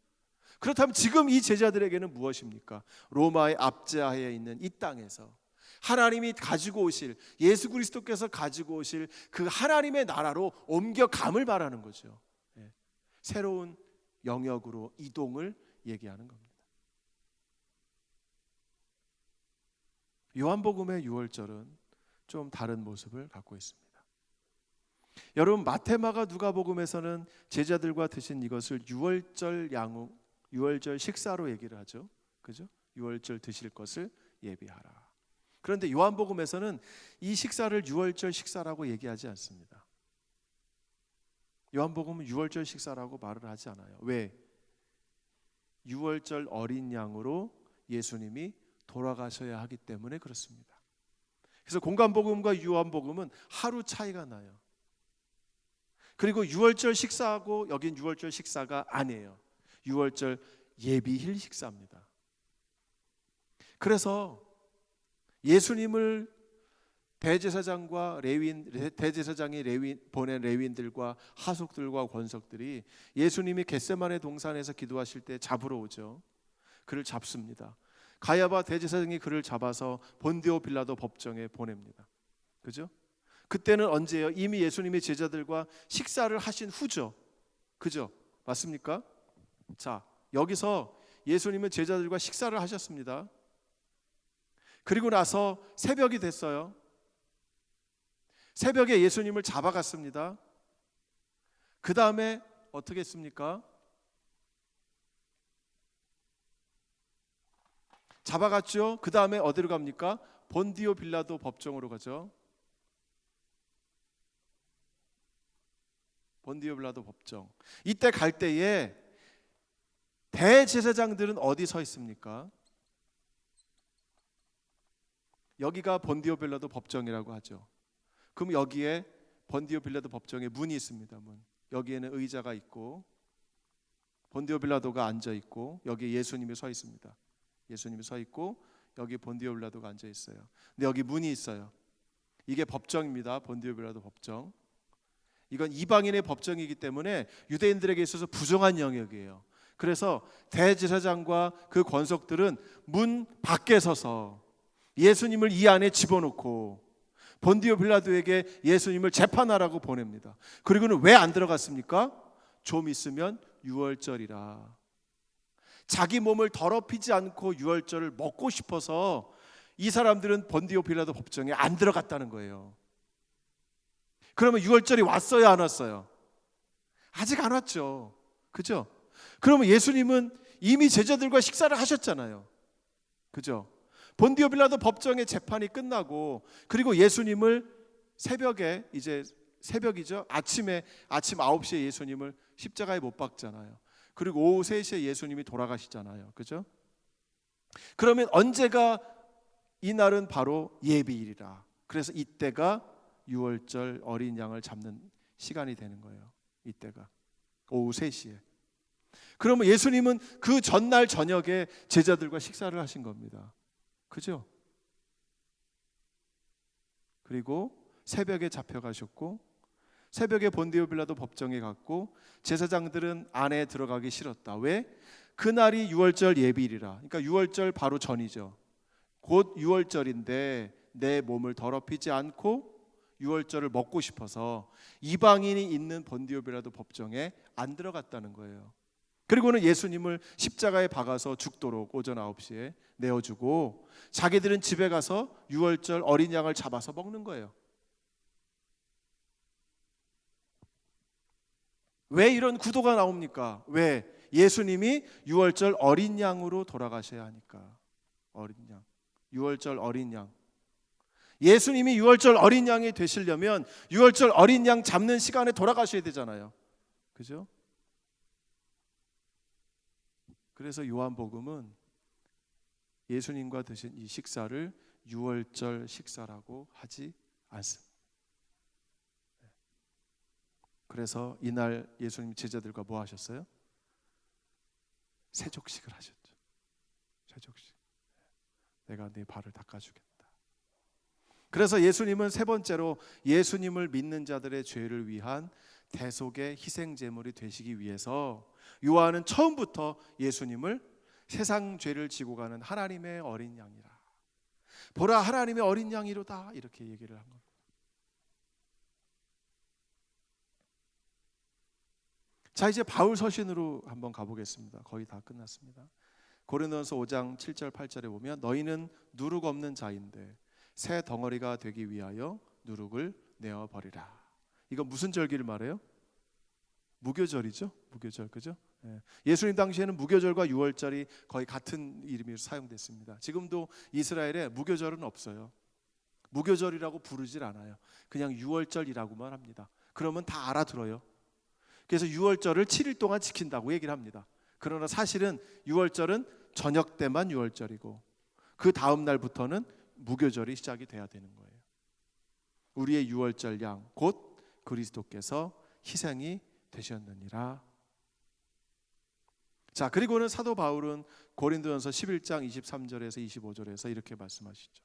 그렇다면 지금 이 제자들에게는 무엇입니까? 로마의 압제하에 있는 이 땅에서 하나님이 가지고 오실, 예수 그리스도께서 가지고 오실 그 하나님의 나라로 옮겨감을 말하는 거죠. 새로운 영역으로 이동을 얘기하는 겁니다. 요한복음의 유월절은 좀 다른 모습을 갖고 있습니다. 여러분 마태마가 누가복음에서는 제자들과 드신 이것을 유월절 식사로 얘기를 하죠. 그죠? 유월절 드실 것을 예비하라. 그런데 요한복음에서는 이 식사를 유월절 식사라고 얘기하지 않습니다. 요한복음은 유월절 식사라고 말을 하지 않아요. 왜? 유월절 어린 양으로 예수님이 돌아가셔야 하기 때문에 그렇습니다. 그래서 공관복음과 요한복음은 하루 차이가 나요. 그리고 유월절 식사하고 여긴 유월절 식사가 아니에요. 유월절 예비일 식사입니다. 그래서 예수님을 대제사장이 보낸 레위인들과 하속들과 권석들이 예수님이 겟세마네 동산에서 기도하실 때 잡으러 오죠. 그를 잡습니다. 가야바 대제사장이 그를 잡아서 본디오 빌라도 법정에 보냅니다. 그죠? 그때는 언제예요? 이미 예수님이 제자들과 식사를 하신 후죠. 그죠? 맞습니까? 자, 여기서 예수님은 제자들과 식사를 하셨습니다. 그리고 나서 새벽이 됐어요. 새벽에 예수님을 잡아갔습니다. 그 다음에 어떻게 했습니까? 잡아갔죠. 그 다음에 어디로 갑니까? 본디오 빌라도 법정으로 가죠. 본디오 빌라도 법정. 이때 갈 때에 대제사장들은 어디 서 있습니까? 여기가 본디오 빌라도 법정이라고 하죠. 그럼 여기에 본디오 빌라도 법정에 문이 있습니다. 문. 여기에는 의자가 있고 본디오 빌라도가 앉아 있고 여기에 예수님이 서 있습니다. 예수님이 서 있고 여기 본디오 빌라도가 앉아 있어요. 근데 여기 문이 있어요. 이게 법정입니다. 본디오 빌라도 법정. 이건 이방인의 법정이기 때문에 유대인들에게 있어서 부정한 영역이에요. 그래서 대제사장과 그 권속들은 문 밖에 서서 예수님을 이 안에 집어넣고 본디오 빌라도에게 예수님을 재판하라고 보냅니다. 그리고는 왜 안 들어갔습니까? 좀 있으면 유월절이라. 자기 몸을 더럽히지 않고 유월절을 먹고 싶어서 이 사람들은 본디오 빌라도 법정에 안 들어갔다는 거예요. 그러면 유월절이 왔어요, 안 왔어요? 아직 안 왔죠. 그죠? 그러면 예수님은 이미 제자들과 식사를 하셨잖아요. 그죠? 본디오 빌라도 법정의 재판이 끝나고 그리고 예수님을 새벽에 이제 새벽이죠. 아침 9시에 예수님을 십자가에 못 박잖아요. 그리고 오후 3시에 예수님이 돌아가시잖아요. 그죠? 그러면 언제가 이날은 바로 예비일이라. 그래서 이때가 유월절 어린 양을 잡는 시간이 되는 거예요. 이때가 오후 3시에. 그러면 예수님은 그 전날 저녁에 제자들과 식사를 하신 겁니다. 그죠? 그리고 새벽에 잡혀가셨고 새벽에 본디오 빌라도 법정에 갔고 제사장들은 안에 들어가기 싫었다. 왜? 그날이 유월절 예비일이라. 그러니까 유월절 바로 전이죠. 곧 유월절인데 내 몸을 더럽히지 않고 유월절을 먹고 싶어서 이방인이 있는 본디오 빌라도 법정에 안 들어갔다는 거예요. 그리고는 예수님을 십자가에 박아서 죽도록 오전 9시에 내어주고 자기들은 집에 가서 유월절 어린 양을 잡아서 먹는 거예요. 왜 이런 구도가 나옵니까? 왜? 예수님이 유월절 어린 양으로 돌아가셔야 하니까. 어린 양. 유월절 어린 양. 예수님이 유월절 어린 양이 되시려면 유월절 어린 양 잡는 시간에 돌아가셔야 되잖아요. 그죠? 그래서 요한복음은 예수님과 드신 이 식사를 유월절 식사라고 하지 않습니다. 그래서 이날 예수님 제자들과 뭐 하셨어요? 세족식을 하셨죠. 세족식. 내가 네 발을 닦아주겠다. 그래서 예수님은 세 번째로 예수님을 믿는 자들의 죄를 위한 대속의 희생 제물이 되시기 위해서 요한은 처음부터 예수님을 세상 죄를 지고 가는 하나님의 어린 양이라. 보라 하나님의 어린 양이로다 이렇게 얘기를 한 겁니다. 자, 이제 바울 서신으로 한번 가보겠습니다. 거의 다 끝났습니다. 고린도전서 5장 7절 8절에 보면 너희는 누룩 없는 자인데 새 덩어리가 되기 위하여 누룩을 내어 버리라. 이거 무슨 절기를 말해요? 무교절이죠. 무교절, 그죠? 예수님 당시에는 무교절과 유월절이 거의 같은 이름이 사용됐습니다. 지금도 이스라엘에 무교절은 없어요. 무교절이라고 부르질 않아요. 그냥 유월절이라고만 합니다. 그러면 다 알아들어요. 그래서 유월절을 7일 동안 지킨다고 얘기를 합니다. 그러나 사실은 유월절은 저녁 때만 유월절이고 그 다음 날부터는 무교절이 시작이 돼야 되는 거예요. 우리의 유월절 양 곧 그리스도께서 희생이 되셨느니라. 자, 그리고는 사도 바울은 고린도전서 11장 23절에서 25절에서 이렇게 말씀하시죠.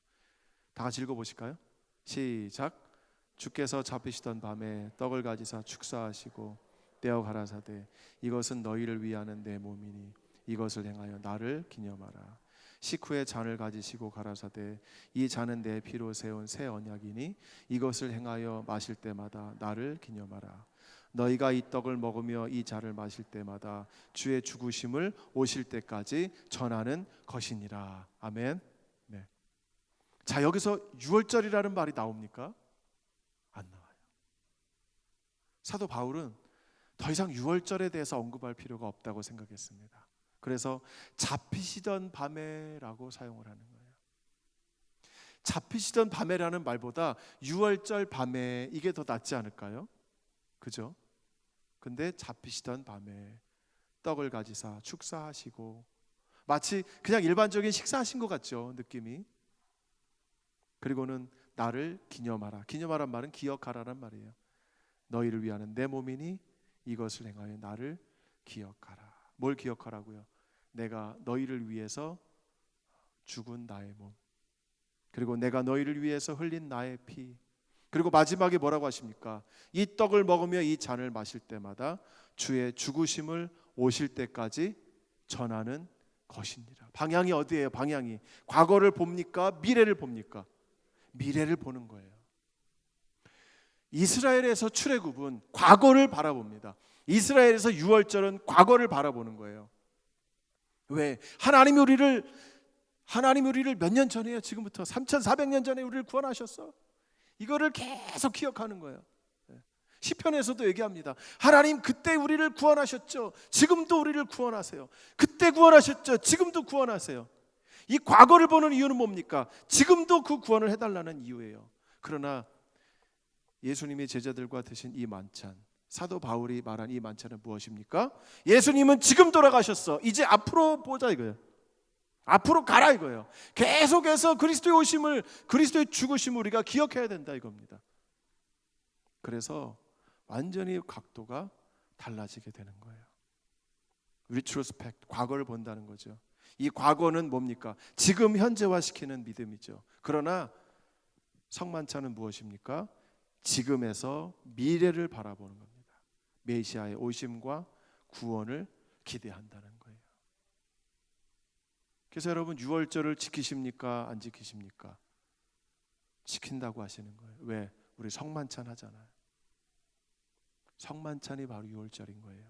다 같이 읽어보실까요? 시작. 주께서 잡히시던 밤에 떡을 가지사 축사하시고 떼어 가라사대 이것은 너희를 위하는 내 몸이니 이것을 행하여 나를 기념하라. 식후에 잔을 가지시고 가라사대 이 잔은 내 피로 세운 새 언약이니 이것을 행하여 마실 때마다 나를 기념하라. 너희가 이 떡을 먹으며 이 잔을 마실 때마다 주의 죽으심을 오실 때까지 전하는 것이니라. 아멘. 네. 자, 여기서 유월절이라는 말이 나옵니까? 안 나와요. 사도 바울은 더 이상 유월절에 대해서 언급할 필요가 없다고 생각했습니다. 그래서 잡히시던 밤에라고 사용을 하는 거예요. 잡히시던 밤에라는 말보다 유월절 밤에, 이게 더 낫지 않을까요? 그죠? 근데 잡히시던 밤에 떡을 가지사 축사하시고, 마치 그냥 일반적인 식사하신 것 같죠, 느낌이. 그리고는 나를 기념하라. 기념하란 말은 기억하라란 말이에요. 너희를 위하는 내 몸이니 이것을 행하여 나를 기억하라. 뭘 기억하라고요? 내가 너희를 위해서 죽은 나의 몸, 그리고 내가 너희를 위해서 흘린 나의 피, 그리고 마지막에 뭐라고 하십니까? 이 떡을 먹으며 이 잔을 마실 때마다 주의 죽으심을 오실 때까지 전하는 것이니라. 방향이 어디예요? 방향이 과거를 봅니까? 미래를 봅니까? 미래를 보는 거예요. 이스라엘에서 출애굽은 과거를 바라봅니다. 이스라엘에서 유월절은 과거를 바라보는 거예요. 왜? 하나님이 우리를 몇 년 전에요? 지금부터 3400년 전에 우리를 구원하셨어. 이거를 계속 기억하는 거예요. 시편에서도 얘기합니다. 하나님 그때 우리를 구원하셨죠. 지금도 우리를 구원하세요. 그때 구원하셨죠. 지금도 구원하세요. 이 과거를 보는 이유는 뭡니까? 지금도 그 구원을 해달라는 이유예요. 그러나 예수님이 제자들과 드신 이 만찬, 사도 바울이 말한 이 만찬은 무엇입니까? 예수님은 지금 돌아가셨어. 이제 앞으로 보자 이거예요. 앞으로 가라 이거예요. 계속해서 그리스도의 오심을, 그리스도의 죽으심을 우리가 기억해야 된다 이겁니다. 그래서 완전히 각도가 달라지게 되는 거예요. 리트로스펙트, 과거를 본다는 거죠. 이 과거는 뭡니까? 지금 현재화시키는 믿음이죠. 그러나 성만찬은 무엇입니까? 지금에서 미래를 바라보는 겁니다. 메시아의 오심과 구원을 기대한다는 거예요. 그래서 여러분, 유월절을 지키십니까? 안 지키십니까? 지킨다고 하시는 거예요. 왜? 우리 성만찬 하잖아요. 성만찬이 바로 유월절인 거예요.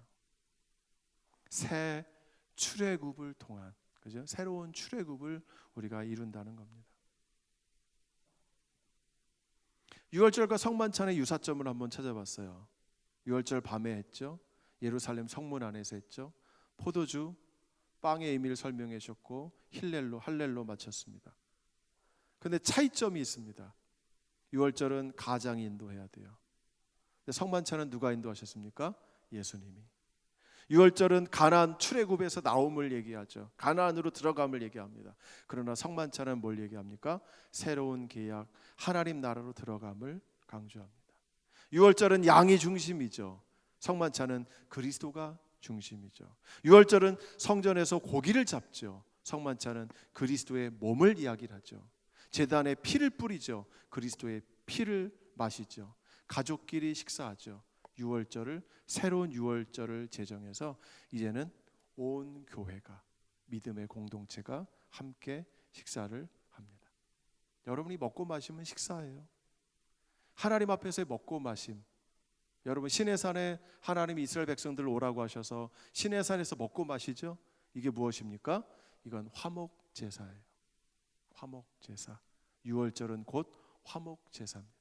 새 출애굽을 통한, 그죠? 새로운 출애굽을 우리가 이룬다는 겁니다. 유월절과 성만찬의 유사점을 한번 찾아봤어요. 유월절 밤에 했죠. 예루살렘 성문 안에서 했죠. 포도주, 빵의 의미를 설명해 주셨고 할렐로 마쳤습니다. 근데 차이점이 있습니다. 유월절은 가장이 인도해야 돼요. 근데 성만찬은 누가 인도하셨습니까? 예수님이. 유월절은 가나안 출애굽에서 나옴을 얘기하죠. 가나안으로 들어감을 얘기합니다. 그러나 성만찬은 뭘 얘기합니까? 새로운 계약, 하나님 나라로 들어감을 강조합니다. 유월절은 양이 중심이죠. 성만찬은 그리스도가 중심이죠. 유월절은 성전에서 고기를 잡죠. 성만찬은 그리스도의 몸을 이야기를 하죠. 제단에 피를 뿌리죠. 그리스도의 피를 마시죠. 가족끼리 식사하죠. 유월절을, 새로운 유월절을 제정해서 이제는 온 교회가, 믿음의 공동체가 함께 식사를 합니다. 여러분이 먹고 마시면 식사예요. 하나님 앞에서의 먹고 마심. 여러분, 시내산에 하나님이 이스라엘 백성들을 오라고 하셔서 시내산에서 먹고 마시죠. 이게 무엇입니까? 이건 화목제사예요. 화목제사. 유월절은 곧 화목제사입니다.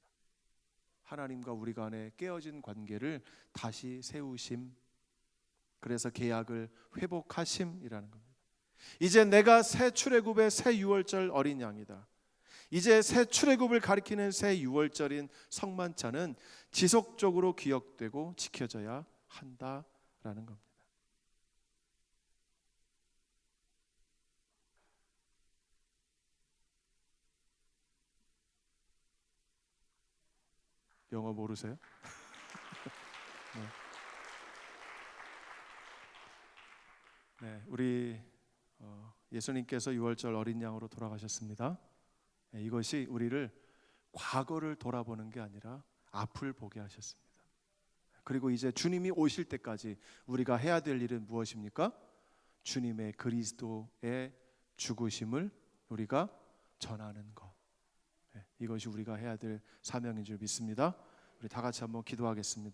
하나님과 우리 간의 깨어진 관계를 다시 세우심, 그래서 계약을 회복하심이라는 겁니다. 이제 내가 새 출애굽의 새 유월절 어린 양이다. 이제 새 출애굽을 가리키는 새 유월절인 성만찬은 지속적으로 기억되고 지켜져야 한다라는 겁니다. 영어 모르세요? 네, 우리 예수님께서 유월절 어린 양으로 돌아가셨습니다. 네, 이것이 우리를 과거를 돌아보는 게 아니라 앞을 보게 하셨습니다. 그리고 이제 주님이 오실 때까지 우리가 해야 될 일은 무엇입니까? 주님의 그리스도의 죽으심을 우리가 전하는 것. 이것이 우리가 해야 될 사명인 줄 믿습니다. 우리 다 같이 한번 기도하겠습니다.